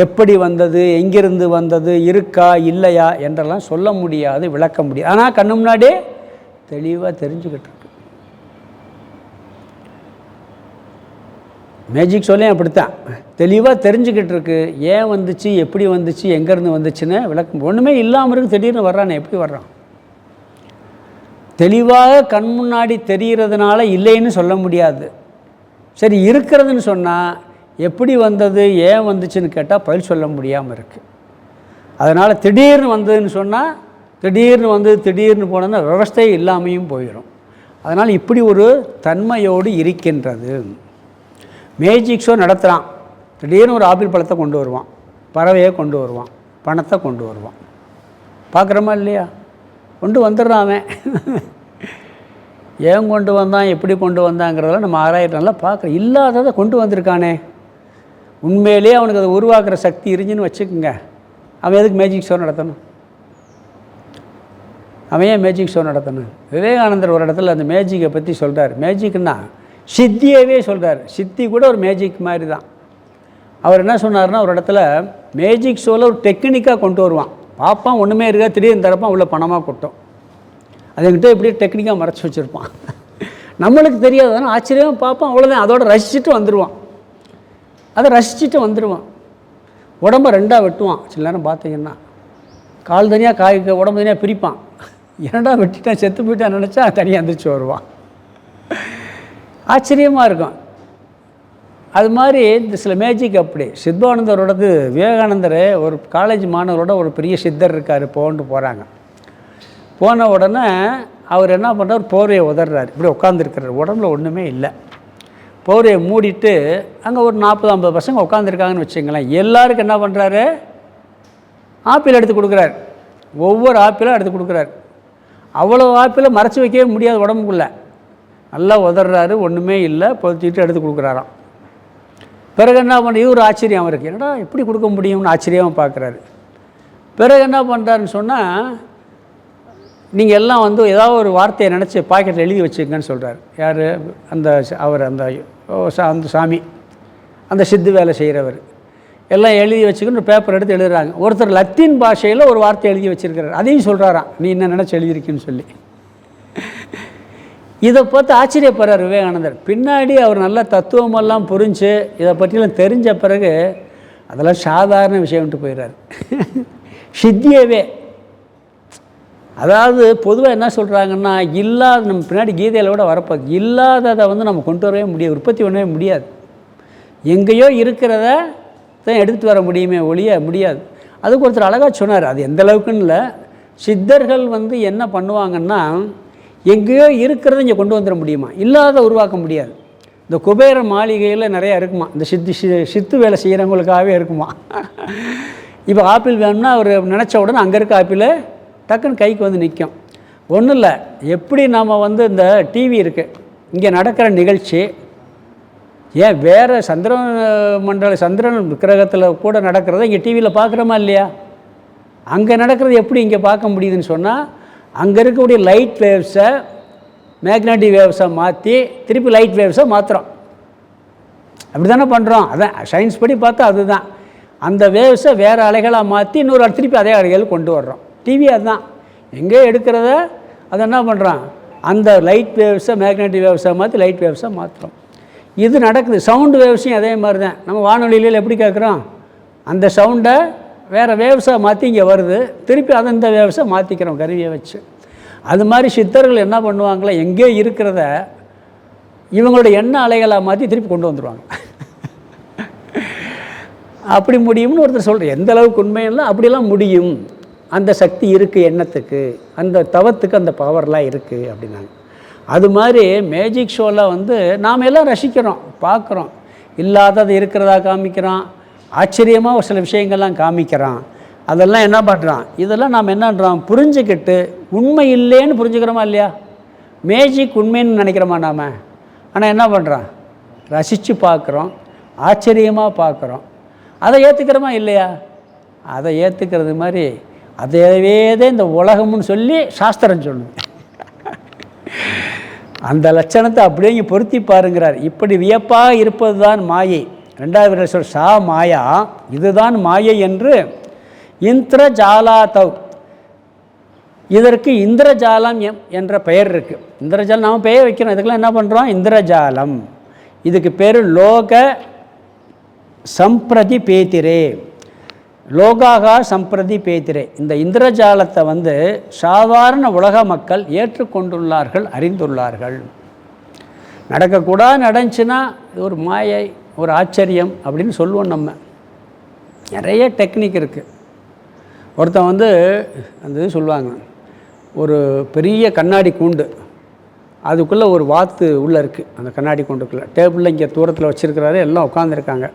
எப்படி வந்தது, எங்கிருந்து வந்தது, இருக்கா இல்லையா என்றெல்லாம் சொல்ல முடியாது, விளக்க முடியாது. ஆனால் கண்ணு முன்னாடியே தெளிவாக தெரிஞ்சுக்கிட்டு இருக்கு. மேஜிக் சொல்லையும் அப்படித்தான் தெளிவாக தெரிஞ்சுக்கிட்டு இருக்கு. ஏன் வந்துச்சு, எப்படி வந்துச்சு, எங்கேருந்து வந்துச்சுன்னு விளக்கம். ஒன்றுமே இல்லாமல் இருக்கு, திடீர்னு வர்றானே, எப்படி வர்றான்? தெளிவாக கண் முன்னாடி தெரிகிறதுனால இல்லைன்னு சொல்ல முடியாது. சரி, இருக்கிறதுன்னு சொன்னால் எப்படி வந்தது, ஏன் வந்துச்சுன்னு கேட்டால் பதில் சொல்ல முடியாமல் இருக்குது. அதனால் திடீர்னு வந்ததுன்னு சொன்னால் திடீர்னு வந்து திடீர்னு போனதுன்னா விவஸ்தையே இல்லாமையும் போயிடும். அதனால் இப்படி ஒரு தன்மையோடு இருக்கின்றது. மேஜிக் ஷோ நடத்துகிறான், திடீர்னு ஒரு ஆப்பிள் பழத்தை கொண்டு வருவான், பறவையை கொண்டு வருவான், பணத்தை கொண்டு வருவான். பார்க்குறோமா இல்லையா? கொண்டு வந்துடுறான். அவன் ஏன் கொண்டு வந்தான், எப்படி கொண்டு வந்தாங்கிறதெல்லாம் நம்ம ஆராயிரம்ல பார்க்குறோம். இல்லாததை கொண்டு வந்திருக்கானே, உண்மையிலே அவனுக்கு அதை உருவாக்குற சக்தி இருந்துன்னு வச்சுக்கோங்க. அவன் எதுக்கு மேஜிக் ஷோ நடத்தணும்? அவன் ஏன் மேஜிக் ஷோ நடத்தணும்? விவேகானந்தர் ஒரு இடத்துல அந்த மேஜிக்கை பற்றி சொல்கிறார். மேஜிக்னா சித்தியவே சொல்கிறார். சித்தி கூட ஒரு மேஜிக் மாதிரி தான். அவர் என்ன சொன்னார்னா, ஒரு இடத்துல மேஜிக் ஷோவில் ஒரு டெக்னிக்காக கொண்டு வருவான். பார்ப்பான், ஒன்றுமே இருக்கா, திடீர்னு தரப்பான், உள்ள பணமாக கொட்டும். அதுக்கிட்ட இப்படி டெக்னிக்காக மறைச்சி வச்சுருப்பான். நம்மளுக்கு தெரியாதுன்னா ஆச்சரியமாக பார்ப்பான், அவ்வளோதான். அதோட ரசிச்சுட்டு வந்துடுவான். அதை ரசிச்சுட்டு வந்துடுவான். உடம்பை ரெண்டாக வெட்டுவான். சில நேரம் பார்த்தீங்கன்னா கால் தனியாக காய், உடம்பு தனியாக பிரிப்பான். இரண்டாக வெட்டிட்டான், செத்து போயிட்டான் நினச்சா தனியாக எந்திரிச்சு வருவான். ஆச்சரியமாக இருக்கும். அது மாதிரி இந்த சில மேஜிக் அப்படி. சித்வானந்தரோடது விவேகானந்தர் ஒரு காலேஜ் மாணவரோட ஒரு பெரிய சித்தர் இருக்கார், போகிறாங்க. போன உடனே அவர் என்ன பண்ணுறார், போர்வையை உதறாரு. இப்படி உட்காந்துருக்கிறார், உடம்புல ஒன்றுமே இல்லை. போர்வையை மூடிட்டு அங்கே ஒரு 40-50 பசங்க உட்காந்துருக்காங்கன்னு வச்சுங்களேன். எல்லாருக்கும் என்ன பண்ணுறாரு, ஆப்பிள் எடுத்து கொடுக்குறாரு. ஒவ்வொரு ஆப்பிளாக எடுத்து கொடுக்குறாரு. அவ்வளோ ஆப்பிளை மறைச்சி வைக்கவே முடியாது உடம்புக்குள்ளே. நல்லா உதறாரு, ஒன்றுமே இல்லை, பொறுத்திட்டு எடுத்து கொடுக்குறாராம். பிறகு என்ன பண்ணுறது, இது ஒரு ஆச்சரியம் அவருக்கு. என்னடா எப்படி கொடுக்க முடியும்னு ஆச்சரியமாக பார்க்குறாரு. பிறகு என்ன பண்ணுறாருன்னு சொன்னால், நீங்கள் எல்லாம் வந்து ஏதாவது ஒரு வார்த்தையை நினச்சி பாக்கெட்டில் எழுதி வச்சுக்கங்கன்னு சொல்கிறார். யார்? அவர் அந்த சாமி, அந்த சித்து வேலை செய்கிறவர். எல்லாம் எழுதி வச்சுக்கணும், பேப்பர் எடுத்து எழுதுறாங்க. ஒருத்தர் லத்தீன் பாஷையில் ஒரு வார்த்தை எழுதி வச்சுருக்கிறார். அதையும் சொல்கிறாராம், நீ என்ன நினச்சி எழுதியிருக்கேன்னு சொல்லி. இதை பார்த்து ஆச்சரியப்படுறார் விவேகானந்தர். பின்னாடி அவர் நல்ல தத்துவமெல்லாம் புரிஞ்சு இதை பற்றிலாம் தெரிஞ்ச பிறகு அதெல்லாம் சாதாரண விஷயம்ட்டு போயிடுறாரு. சித்தியவே, அதாவது பொதுவாக என்ன சொல்கிறாங்கன்னா, இல்லாத, நம்ம பின்னாடி கீதையில் கூட வரப்போது, இல்லாததை வந்து நம்ம கொண்டு வரவே முடியாது, உற்பத்தி பண்ணவே முடியாது. எங்கேயோ இருக்கிறத தான் எடுத்துகிட்டு வர முடியுமே ஒழிய முடியாது. அதுக்கு ஒருத்தர் அழகாக சொன்னார். அது எந்த அளவுக்குன்னு இல்லை. சித்தர்கள் வந்து என்ன பண்ணுவாங்கன்னா, எங்கேயோ இருக்கிறத இங்கே கொண்டு வந்துட முடியுமா, இல்லாத உருவாக்க முடியாது. இந்த குபேர மாளிகையில் நிறையா இருக்குமா, இந்த சித்து வேலை செய்கிறவங்களுக்காகவே இருக்குமா. இப்போ ஆப்பிள் வேணும்னா அவர் நினச்ச உடனே அங்கே இருக்க ஆப்பிள் டக்குன்னு கைக்கு வந்து நிற்கும். ஒன்றும் இல்லை, எப்படி நாம் வந்து இந்த டிவி இருக்குது, இங்கே நடக்கிற நிகழ்ச்சி, ஏன் வேறு சந்திரன் கிரகத்தில் கூட நடக்கிறத இங்கே டிவியில் பார்க்குறோமா இல்லையா? அங்கே நடக்கிறது எப்படி இங்கே பார்க்க முடியுதுன்னு சொன்னால், அங்கே இருக்கக்கூடிய லைட் வேவ்ஸை மேக்னட்டிக் வேவ்ஸாக மாற்றி திருப்பி லைட் வேவ்ஸை மாற்றுறோம். அப்படி தானே பண்ணுறோம். அதான் சயின்ஸ் படி பார்த்தா அதுதான். அந்த வேவ்ஸை வேறு அலைகளாக மாற்றி இன்னொரு திருப்பி அதே அலைகள் கொண்டு வர்றோம். டிவி அதுதான், எங்கே எடுக்கிறத அதை என்ன பண்ணுறான், அந்த லைட் வேவ்ஸை மேக்னட்டிக் வேவ்ஸாக மாற்றி லைட் வேவ்ஸாக மாற்றுறோம். இது நடக்குது. சவுண்டு வேவ்ஸையும் அதே மாதிரி தான். நம்ம வானொலியில் எப்படி கேட்குறோம், அந்த சவுண்டை வேறு வேவ்ஸாக மாற்றி இங்கே வருது, திருப்பி அதை இந்த வேவ்ஸை மாற்றிக்கிறோம் கருவியை வச்சு. அது மாதிரி சித்தர்கள் என்ன பண்ணுவாங்களோ, எங்கே இருக்கிறத இவங்களோட எண்ண அலைகளாக மாற்றி திருப்பி கொண்டு வந்துடுவாங்க. அப்படி முடியும்னு ஒருத்தர் சொல்கிறேன். எந்த அளவுக்கு உண்மையில்லை, அப்படிலாம் முடியும். அந்த சக்தி இருக்குது எண்ணத்துக்கு, அந்த தவத்துக்கு அந்த பவர்லாம் இருக்குது அப்படின்னாங்க. அது மாதிரி மேஜிக் ஷோவில் வந்து நாம் எல்லாம் ரசிக்கிறோம், பார்க்குறோம். இல்லாதது இருக்கிறதா காமிக்கிறான், ஆச்சரியமாக ஒரு சில விஷயங்கள்லாம் காமிக்கிறான். அதெல்லாம் என்ன பண்ணுறான், இதெல்லாம் நாம் என்னன்றோம், புரிஞ்சுக்கிட்டு உண்மை இல்லைன்னு புரிஞ்சுக்கிறோமா இல்லையா? மேஜிக் உண்மைன்னு நினைக்கிறோமா நாம்? ஆனால் என்ன பண்ணுறோம்? ரசித்து பார்க்குறோம், ஆச்சரியமாக பார்க்குறோம். அதை ஏற்றுக்கிறோமா இல்லையா? அதை ஏற்றுக்கிறது மாதிரி அதேவே தான் இந்த உலகம்னு சொல்லி சாஸ்திரம் சொல்லுது. அந்த லட்சணத்தை அப்படியே பொருத்தி பாருங்கிறார். இப்படி வியப்பாக இருப்பது தான் மாயை. 2வது சொல் சா மாயா, இதுதான் மாயை என்று இந்திரஜாலாதவ், இதற்கு இந்திரஜாலம் என்ற பெயர் இருக்குது. இந்திரஜாலம் நாம் பெயர் வைக்கிறோம், இதுக்கெல்லாம் என்ன பண்ணுறோம்? இந்திரஜாலம். இதுக்கு பேர் லோக சம்பிரதி பேத்திரே, லோகாகா சம்பிரதி பேத்திரே. இந்த இந்திரஜாலத்தை சாதாரண உலக மக்கள் ஏற்றுக்கொண்டுள்ளார்கள், அறிந்துள்ளார்கள். நடக்கக்கூடாது நடந்துச்சுன்னா இது ஒரு மாயை, ஒரு ஆச்சரியம் அப்படின்னு சொல்லுவோம். நம்ம நிறைய டெக்னிக் இருக்குது. ஒருத்தன் அந்த இது சொல்லுவாங்க, ஒரு பெரிய கண்ணாடி கூண்டு, அதுக்குள்ளே ஒரு வாத்து உள்ளே இருக்குது. அந்த கண்ணாடி கூண்டுக்குள்ளே டேபிளில் இங்கே தூரத்தில் வச்சுருக்கிறாரு, எல்லாம் உட்காந்துருக்காங்க.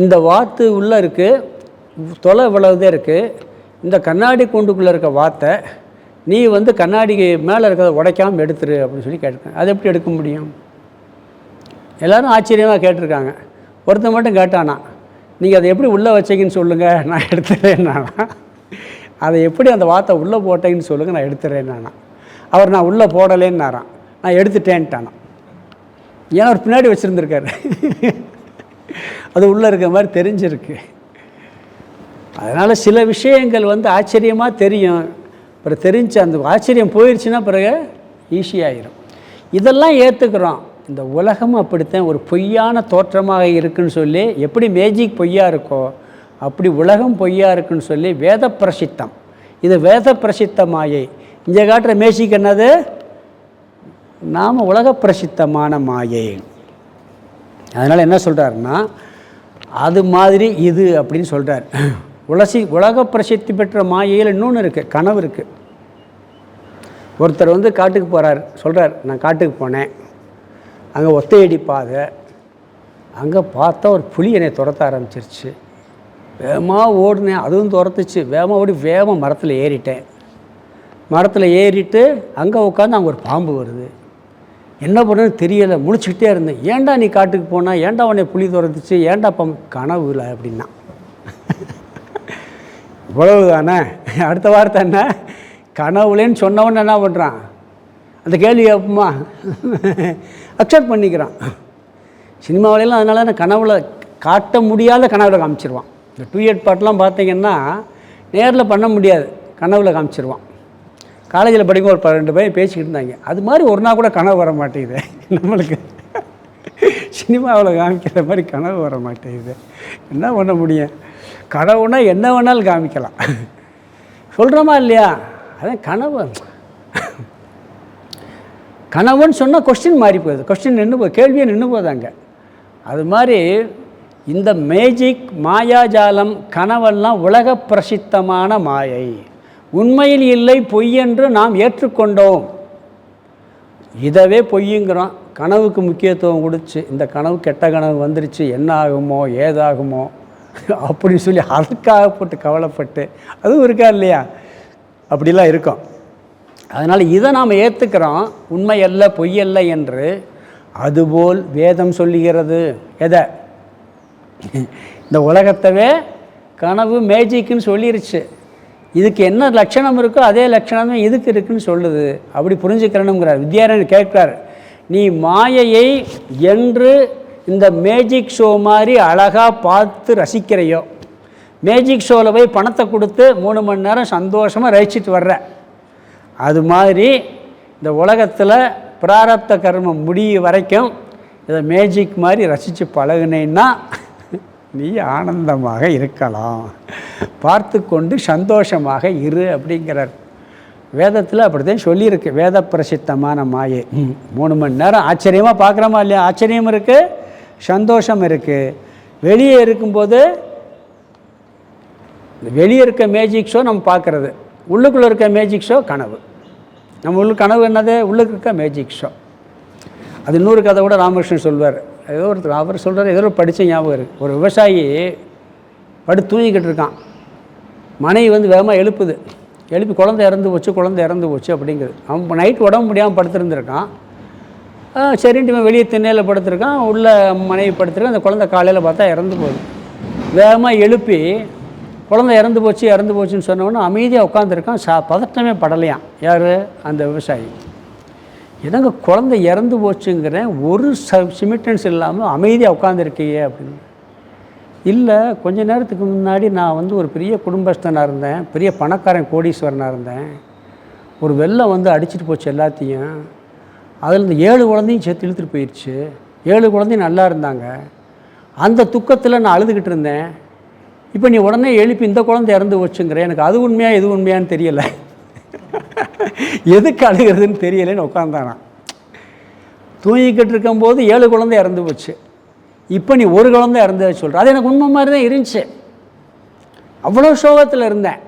இந்த வாத்து உள்ளே இருக்குது, தொலை இவ்வளவுதே இருக்குது. இந்த கண்ணாடி கூண்டுக்குள்ளே இருக்க வாத்தை நீ கண்ணாடிக்கு மேலே இருக்கிறத உடைக்காமல் எடுத்துரு அப்படின்னு சொல்லி கேட்டிருக்காங்க. அது எப்படி எடுக்க முடியும்? எல்லோரும் ஆச்சரியமாக கேட்டிருக்காங்க. ஒருத்தன் மட்டும் கேட்டானா, நீங்கள் அதை எப்படி உள்ளே வச்சிங்கன்னு சொல்லுங்கள், நான் எடுத்துறேன்னானா. அதை எப்படி அந்த வாத்தை உள்ளே போட்டேன்னு சொல்லுங்கள், நான் எடுத்துறேன்னானா. அவர் நான் உள்ளே போடலேன்னாரான், நான் எடுத்துட்டேன்ட்டானா. ஏன்னா அவர் பின்னாடி வச்சுருந்துருக்காரு, அது உள்ளே இருக்க மாதிரி தெரிஞ்சிருக்கு. அதனால் சில விஷயங்கள் ஆச்சரியமாக தெரியும், அப்புறம் தெரிஞ்சு அந்த ஆச்சரியம் போயிடுச்சுன்னா பிறகு ஈஸியாகிடும். இதெல்லாம் ஏற்றுக்கிறோம். இந்த உலகம் அப்படித்தான் ஒரு பொய்யான தோற்றமாக இருக்குன்னு சொல்லி, எப்படி மேஜிக் பொய்யா இருக்கோ அப்படி உலகம் பொய்யா இருக்குன்னு சொல்லி வேத பிரசித்தம். இது வேத பிரசித்த மாயை. இங்கே காட்டுற மேஜிக் என்னது? நாம் உலக பிரசித்தமான மாயை. அதனால் என்ன சொல்கிறாருன்னா, அது மாதிரி இது அப்படின்னு சொல்கிறார். உலக பிரசித்தி பெற்ற மாயையில் இன்னொன்று இருக்குது, கனவு இருக்குது. ஒருத்தர் காட்டுக்கு போகிறார், சொல்கிறார், நான் காட்டுக்கு போனேன், அங்கே ஒத்தையடி பாதை, அங்கே பார்த்தா ஒரு புலி என்னை துரத்த ஆரம்பிச்சிருச்சு. வேகமாக ஓடினேன், அதுவும் துரத்துச்சு. வேகமாக ஓடி வேகமாக மரத்தில் ஏறிட்டேன். மரத்தில் ஏறிட்டு அங்கே உட்காந்து அங்கே ஒரு பாம்பு வருது. என்ன பண்ணுறதுன்னு தெரியலை, முழிச்சுக்கிட்டே இருந்தேன். ஏன்டா நீ காட்டுக்கு போனால், ஏன்டா உன்னை புலி துரத்துச்சு, ஏன்டா பாம்பு? கனவுல அப்படின்னா. இவ்வளவு தானே. அடுத்த வார்த்தை என்ன? கனவுலேன்னு சொன்னவொன்னு என்ன பண்ணுறான், அந்த கேள்வி அப்பமா அக்செப்ட் பண்ணிக்கிறான். சினிமாவிலாம் அதனால தான் கனவுல காட்ட முடியாத கனவுல காமிச்சிருவான். இந்த 2 பாட்டெலாம் பார்த்தீங்கன்னா நேரில் பண்ண முடியாது, கனவுல காமிச்சிருவான். காலேஜில் படிக்கும் ஒரு 2 பேர் பேசிக்கிட்டு இருந்தாங்க, அது மாதிரி ஒரு நாள் கூட கனவு வர மாட்டேங்குது நம்மளுக்கு. சினிமாவில் காமிக்கிற மாதிரி கனவு வர மாட்டேங்குது. என்ன பண்ண முடியும்? கனவுனா என்ன வேணாலும் காமிக்கலாம், சொல்கிறோமா இல்லையா? அதான் கனவு. கனவுன்னு சொன்னால் கொஸ்டின் மாறி போகுது, கொஸ்டின் நின்று போகுது, கேள்வியை நின்று போதாங்க. அது மாதிரி இந்த மேஜிக் மாயாஜாலம் கனவெல்லாம் உலக பிரசித்தமான மாயை. உண்மையில் இல்லை, பொய் என்று நாம் ஏற்றுக்கொண்டோம். இதவே பொய்யுங்கிறோம். கனவுக்கு முக்கியத்துவம் கொடுத்து, இந்த கனவு கெட்ட கனவு வந்துருச்சு, என்ன ஆகுமோ ஏதாகுமோ அப்படின்னு சொல்லி அதுக்காக போட்டு கவலைப்பட்டு அதுவும் இருக்கா இல்லையா? அப்படிலாம் இருக்கும். அதனால் இதை நாம் ஏற்றுக்கிறோம், உண்மை அல்ல பொய் அல்ல என்று. அதுபோல் வேதம் சொல்லுகிறது. எதை? இந்த உலகத்தவே கனவு மேஜிக்குன்னு சொல்லிருச்சு. இதுக்கு என்ன லட்சணம் இருக்கோ அதே லட்சணமே இதுக்கு இருக்குன்னு சொல்லுது. அப்படி புரிஞ்சுக்கிறணுங்கிறார். வித்யாரண்யர் கேட்கிறார், நீ மாயையை என்று இந்த மேஜிக் ஷோ மாதிரி அழகாக பார்த்து ரசிக்கிறையோ, மேஜிக் ஷோவில் போய் பணத்தை கொடுத்து 3 மணி நேரம் சந்தோஷமாக ரசிச்சுட்டு வர்ற, அது மாதிரி இந்த உலகத்தில் பிராரப்த கர்மம் முடிய வரைக்கும் இதை மேஜிக் மாதிரி ரசித்து பழகுனேன்னா நீ ஆனந்தமாக இருக்கலாம், பார்த்து கொண்டு சந்தோஷமாக இரு அப்படிங்கிறார். வேதத்தில் அப்படித்தான் சொல்லியிருக்கு. வேத பிரசித்தமான மாயை 3 மணி நேரம் ஆச்சரியமாக பார்க்குறோமா இல்லையா? ஆச்சரியம் இருக்குது, சந்தோஷம் இருக்குது. வெளியே இருக்கும்போது வெளியே இருக்க மேஜிக் ஷோ நம்ம பார்க்குறது, உள்ளுக்குள்ளே இருக்க மேஜிக் ஷோ கனவு. நம்ம கனவு என்னது? உள்ளுக்கு இருக்க மேஜிக் ஷோ. அது இன்னொரு கதை கூட ராமகிருஷ்ணன் சொல்வார். ஏதோ ஒருத்தர் அவர் சொல்கிறார், ஏதோ படித்த ஞாபகம் இருக்குது. ஒரு விவசாயி தூங்கிக்கிட்டு இருக்கான், மனைவி வேகமாக எழுப்புது, எழுப்பி குழந்தை இறந்து போச்சு அப்படிங்கிறது. அவன் நைட் உடம்பு முடியாமல் படுத்துருந்துருக்கான். சரின்ட்டு இவன் வெளியே திண்ணையில் படுத்துருக்கான், உள்ள மனைவி படுத்துருக்கான். அந்த குழந்தை காலையில் பார்த்தா இறந்து போகுது. வேகமாக எழுப்பி குழந்தை இறந்து போச்சுன்னு சொன்னவொன்னே அமைதியாக உட்காந்துருக்கான். பதட்டமே படலையாம். யார்? அந்த விவசாயி. என்னங்க குழந்தை இறந்து போச்சுங்கிறேன், ஒரு சிமிட்டன்ஸ் இல்லாமல் அமைதியாக உட்காந்துருக்கீங்க அப்படின்னு. இல்லை, கொஞ்ச நேரத்துக்கு முன்னாடி நான் ஒரு பெரிய குடும்பஸ்தனாக இருந்தேன், பெரிய பணக்காரன் கோடீஸ்வரனாக இருந்தேன். ஒரு வெள்ளம் அடிச்சிட்டு போச்சு எல்லாத்தையும். அதில் இந்த 7 குழந்தையும் சேர்த்து இழுத்துட்டு போயிடுச்சு. 7 குழந்தையும் நல்லா இருந்தாங்க. அந்த துக்கத்தில் நான் அழுதுகிட்டு இருந்தேன். இப்போ நீ உடனே எழுப்பி இந்த குழந்தை இறந்து போச்சுங்கிறேன், எனக்கு அது உண்மையா எது உண்மையான்னு தெரியலை, எதுக்கு அழுகிறதுன்னு தெரியலைன்னு உட்காந்தானா. தூங்கிக்கிட்டு இருக்கும்போது 7 குழந்தை இறந்து போச்சு, இப்போ நீ ஒரு குழந்தை இறந்து சொல்கிற. அது எனக்கு உண்மை மாதிரி தான் இருந்துச்சு. அவ்வளோ சோகத்தில் இருந்தேன்.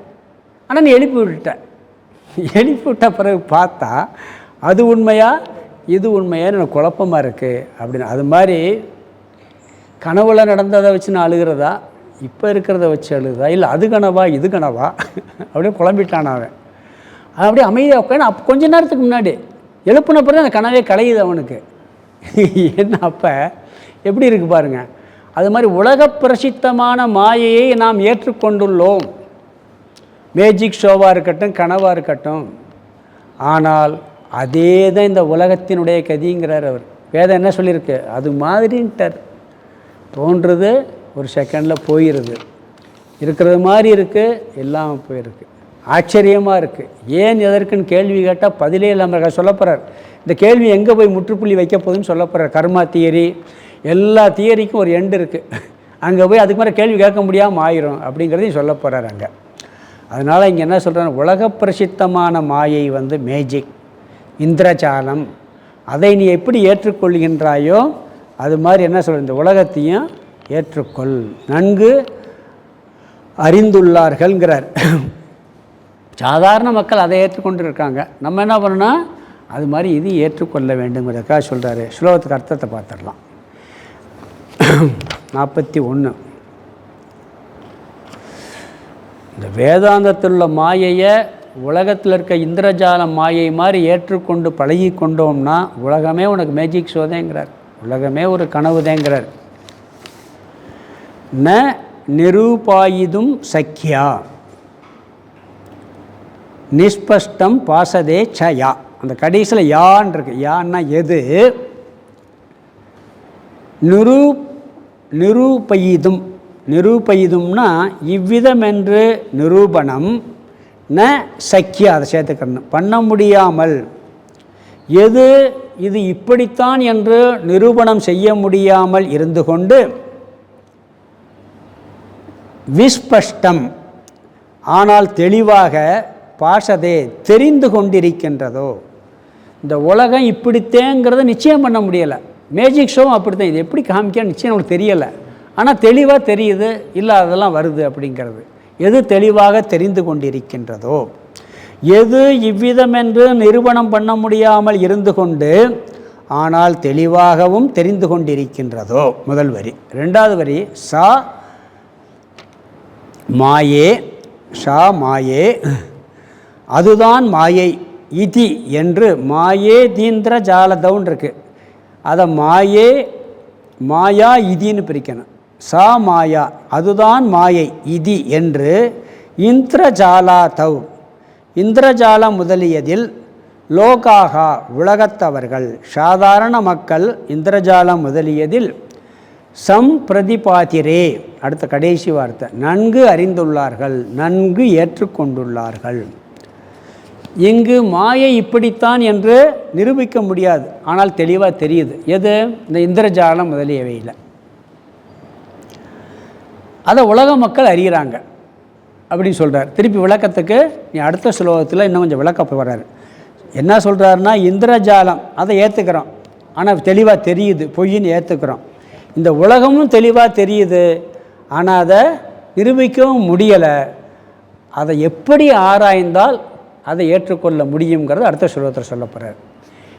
ஆனால் நீ எழுப்பி விட்ட பிறகு பார்த்தா அது உண்மையா இது உண்மையான்னு எனக்கு குழப்பமாக இருக்குது அப்படின்னு. அது மாதிரி கனவுல நடந்ததை வச்சு நான் அழுகிறதா, இப்போ இருக்கிறத வச்சு அழுதா, இல்லை அது கனவா இது கனவா அப்படியே குழம்பிட்டான் அவன். அப்படியே அமைதியாக உட்காந்து அப்போ கொஞ்ச நேரத்துக்கு முன்னாடி எழுப்புன பிறகு அந்த கனவே கலையுது அவனுக்கு. என்ன அப்போ எப்படி இருக்குது பாருங்கள். அது மாதிரி உலக பிரசித்தமான மாயையை நாம் ஏற்றுக்கொண்டுள்ளோம். மேஜிக் ஷோவாக இருக்கட்டும், கனவாக இருக்கட்டும். ஆனால் அதே தான் இந்த உலகத்தினுடைய கதிங்கிறார் அவர். வேதம் என்ன சொல்லியிருக்கு? அது மாதிரின்ட்டார். தோன்றுறது ஒரு செகண்டில் போயிடுது, இருக்கிறது மாதிரி இருக்குது, எல்லாம் போயிருக்கு. ஆச்சரியமாக இருக்குது. ஏன் எதற்குன்னு கேள்வி கேட்டால் பதிலே இல்லாமல் சொல்ல போகிறார். இந்த கேள்வி எங்கே போய் முற்றுப்புள்ளி வைக்க போகுதுன்னு சொல்ல போகிறார். கர்மா தியரி, எல்லா தியரிக்கும் ஒரு எண்டு இருக்குது. அங்கே போய் அதுக்கு மேலே கேள்வி கேட்க முடியாமல் ஆயிரும் அப்படிங்கிறதையும் சொல்ல போகிறார் அங்கே. அதனால் இங்கே என்ன சொல்கிறாங்க, உலக பிரசித்தமான மாயை மேஜிக், இந்திரஜாலம், அதை நீ எப்படி ஏற்றுக்கொள்கின்றாயோ அது மாதிரி என்ன சொல்கிற, இந்த உலகத்தையும் ஏற்றுக்கொள், நன்கு அறிந்துள்ளார்கள்ங்கிறார். சாதாரண மக்கள் அதை ஏற்றுக்கொண்டு இருக்காங்க. நம்ம என்ன பண்ணணும், அது மாதிரி இது ஏற்றுக்கொள்ள வேண்டுங்கிறதுக்காக சொல்கிறாரு. ஸ்லோகத்துக்கு அர்த்தத்தை பார்த்துடலாம். 41. இந்த வேதாந்தத்தில் உள்ள மாயையை உலகத்தில் இருக்க இந்திரஜால மாயை மாதிரி ஏற்றுக்கொண்டு பழகி கொண்டோம்னா உலகமே உனக்கு மேஜிக் ஷோதேங்கிறார், உலகமே ஒரு கனவுதேங்கிறார். ந நிரூபாயிதும் சக்கியா நிஸ்பஷ்டம் பாசதே ச யா. அந்த கடைசியில் யான் இருக்கு. யான்னா எது? நிரூபயிதும். நிரூபயிதும்னா இவ்விதம் என்று நிரூபணம், ந சக்கியா அதை சேர்த்துக்கணும், பண்ண முடியாமல். எது இது இப்படித்தான் என்று நிரூபணம் செய்ய முடியாமல் இருந்து கொண்டு, விஸ்பஷ்டம் ஆனால் தெளிவாக, பாஷதே தெரிந்து கொண்டிருக்கின்றதோ. இந்த உலகம் இப்படித்தேங்கிறத நிச்சயம் பண்ண முடியலை. மேஜிக் ஷோவும் அப்படித்தான். இது எப்படி காமிக்க நிச்சயம் நமக்கு தெரியலை, ஆனால் தெளிவாக தெரியுது, இல்லை அதெல்லாம் வருது அப்படிங்கிறது. எது தெளிவாக தெரிந்து கொண்டிருக்கின்றதோ, எது இவ்விதம் என்று நிரூபணம் பண்ண முடியாமல் இருந்து கொண்டு ஆனால் தெளிவாகவும் தெரிந்து கொண்டிருக்கின்றதோ. முதல் வரி. ரெண்டாவது வரி, சா மாயே, ஷா மாயே, அதுதான் மாயை, இதி என்று மாயே தீந்திர ஜாலதவுன் இருக்கு. அதை மாயே மாயா இதின்னு பிரிக்கணும். சா மாயா அதுதான் மாயை, இதி என்று இந்திரஜாலா தவ் இந்திரஜாலம் முதலியதில் லோகாகா உலகத்தவர்கள், சாதாரண மக்கள் இந்திரஜாலம் முதலியதில் சம்பிரதிபாதிரே அடுத்த கடைசி வார்த்தை நன்கு அறிந்துள்ளார்கள், நன்கு ஏற்றுக்கொண்டுள்ளார்கள். இங்கு மாயை இப்படித்தான் என்று நிரூபிக்க முடியாது, ஆனால் தெளிவாக தெரியுது. எது? இந்த இந்திரஜாலம் முதலியவையில். அதை உலக மக்கள் அறிகிறாங்க அப்படின்னு சொல்கிறார். திருப்பி விளக்கத்துக்கு நீ அடுத்த ஸ்லோகத்தில் இன்னும் கொஞ்சம் விளக்க போகிறார். என்ன சொல்கிறாருன்னா, இந்திரஜாலம் அதை ஏற்றுக்கிறோம், ஆனால் தெளிவாக தெரியுது, பொய்ன்னு ஏற்றுக்கிறோம். இந்த உலகமும் தெளிவாக தெரியுது, ஆனால் அதை நிரூபிக்கவும் முடியலை. அதை எப்படி ஆராய்ந்தால் அதை ஏற்றுக்கொள்ள முடியுங்கிறது அடுத்த ஸ்லோகத்தில் சொல்ல போகிறார்.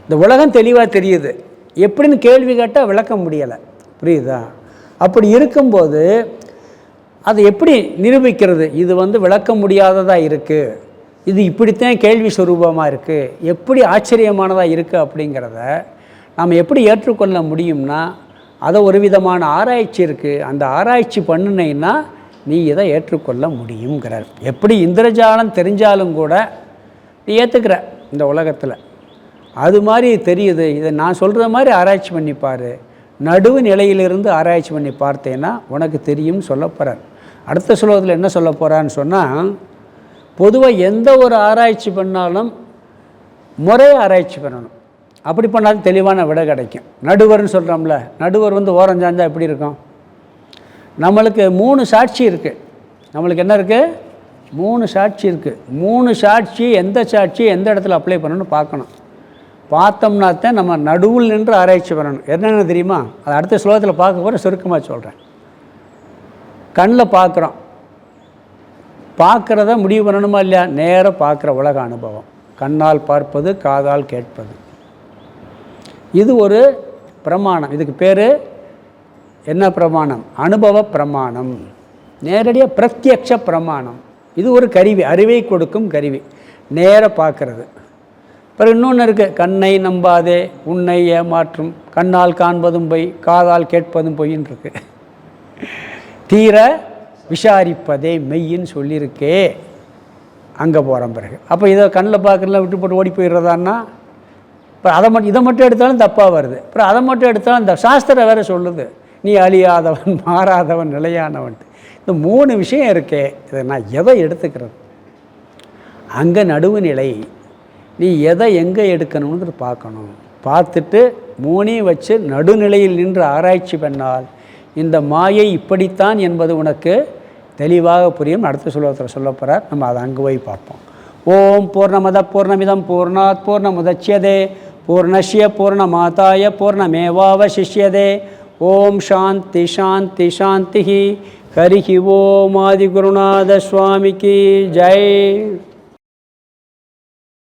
இந்த உலகம் தெளிவாக தெரியுது, எப்படின்னு கேள்வி கேட்டால் விளக்க முடியலை. புரியுதா? அப்படி இருக்கும்போது அதை எப்படி நிரூபிக்கிறது? இது விளக்க முடியாததாக இருக்குது, இது இப்படித்தான் கேள்வி சுரூபமாக இருக்குது, எப்படி ஆச்சரியமானதாக இருக்குது அப்படிங்கிறத நாம் எப்படி ஏற்றுக்கொள்ள முடியும்னா, அதை ஒரு விதமான ஆராய்ச்சி இருக்குது, அந்த ஆராய்ச்சி பண்ணினேன்னா நீ இதை ஏற்றுக்கொள்ள முடியுங்கிறார். எப்படி இந்திரஜாலம் தெரிஞ்சாலும் கூட நீ ஏற்றுக்கிற இந்த உலகத்தில், அது மாதிரி தெரியுது, இதை நான் சொல்கிற மாதிரி ஆராய்ச்சி பண்ணிப்பார், நடுவு நிலையிலிருந்து ஆராய்ச்சி பண்ணி பார்த்தேன்னா உனக்கு தெரியும்னு சொல்ல போகிறார். அடுத்த ஸ்லோகத்தில் என்ன சொல்ல போகிறான்னு சொன்னால், பொதுவாக எந்த ஒரு ஆராய்ச்சி பண்ணாலும் முறை ஆராய்ச்சி பண்ணணும். அப்படி பண்ணாலும் தெளிவான விடை கிடைக்கும். நடுவர்னு சொல்கிறோம்ல, நடுவர் ஓரஞ்சாஞ்சால் எப்படி இருக்கும்? நம்மளுக்கு 3 சாட்சி இருக்குது. நம்மளுக்கு என்ன இருக்குது? 3 சாட்சி இருக்குது. 3 சாட்சி எந்த சாட்சி எந்த இடத்துல அப்ளை பண்ணணும்னு பார்க்கணும். பார்த்தோம்னா தான் நம்ம நடுவில் நின்று ஆராய்ச்சி பண்ணணும். என்னென்ன தெரியுமா? அது அடுத்த ஸ்லோகத்தில் பார்க்க போகிற சுருக்கமாக சொல்கிறேன். கண்ணில் பார்க்குறோம், பார்க்குறத முடிவு பண்ணணுமா இல்லையா? நேராக பார்க்குற உலக அனுபவம், கண்ணால் பார்ப்பது, காதால் கேட்பது, இது ஒரு பிரமாணம். இதுக்கு பேர் என்ன பிரமாணம்? அனுபவ பிரமாணம், நேரடியாக பிரத்யக்ஷ பிரமாணம். இது ஒரு கருவி, அறிவை கொடுக்கும் கருவி, நேராக பார்க்குறது. அப்புறம் இன்னொன்று இருக்குது, கண்ணை நம்பாதே உன்னை ஏமாற்றும், கண்ணால் காண்பதும் பொய் காதால் கேட்பதும் பொய்ன்னு இருக்கு. தீர விசாரிப்பதே மெய்யின்னு சொல்லியிருக்கே, அங்கே போகிறோம் பிறகு. அப்போ இதை கண்ணில் பார்க்குறதுலாம் விட்டு போட்டு ஓடி போயிடுறதான்னா, இப்போ இதை மட்டும் எடுத்தாலும் தப்பாக வருது. அப்புறம் அதை மட்டும் எடுத்தாலும் இந்த சாஸ்திரம் வேறு சொல்லுது, நீ அழியாதவன் மாறாதவன் நிலையானவன். இந்த 3 விஷயம் இருக்கே, இதை நான் எதை எடுத்துக்கிறது? அங்கே நடுவு நிலை, நீ எதை எங்கே எடுக்கணும்னு பார்க்கணும். பார்த்துட்டு 3ஐயும் வச்சு நடுநிலையில் நின்று ஆராய்ச்சி பண்ணால் இந்த மாயை இப்படித்தான் என்பது உனக்கு தெளிவாக புரியும். அடுத்த ஸ்லோகத்தில் சொல்ல போகிறார், நம்ம அதை அங்கே போய் பார்ப்போம். ஓம் பூர்ணமத பூர்ணமிதம் பூர்ணாத் பூர்ணமுதச்யதே பூர்ணஸ்ய பூர்ணமாதாய பூர்ணமேவாவசிஷ்யதே. ஓம் சாந்தி சாந்தி சாந்தி. ஹரிஹி ஓம் ஆதிகுருநாத சுவாமிக்கு ஜெய்.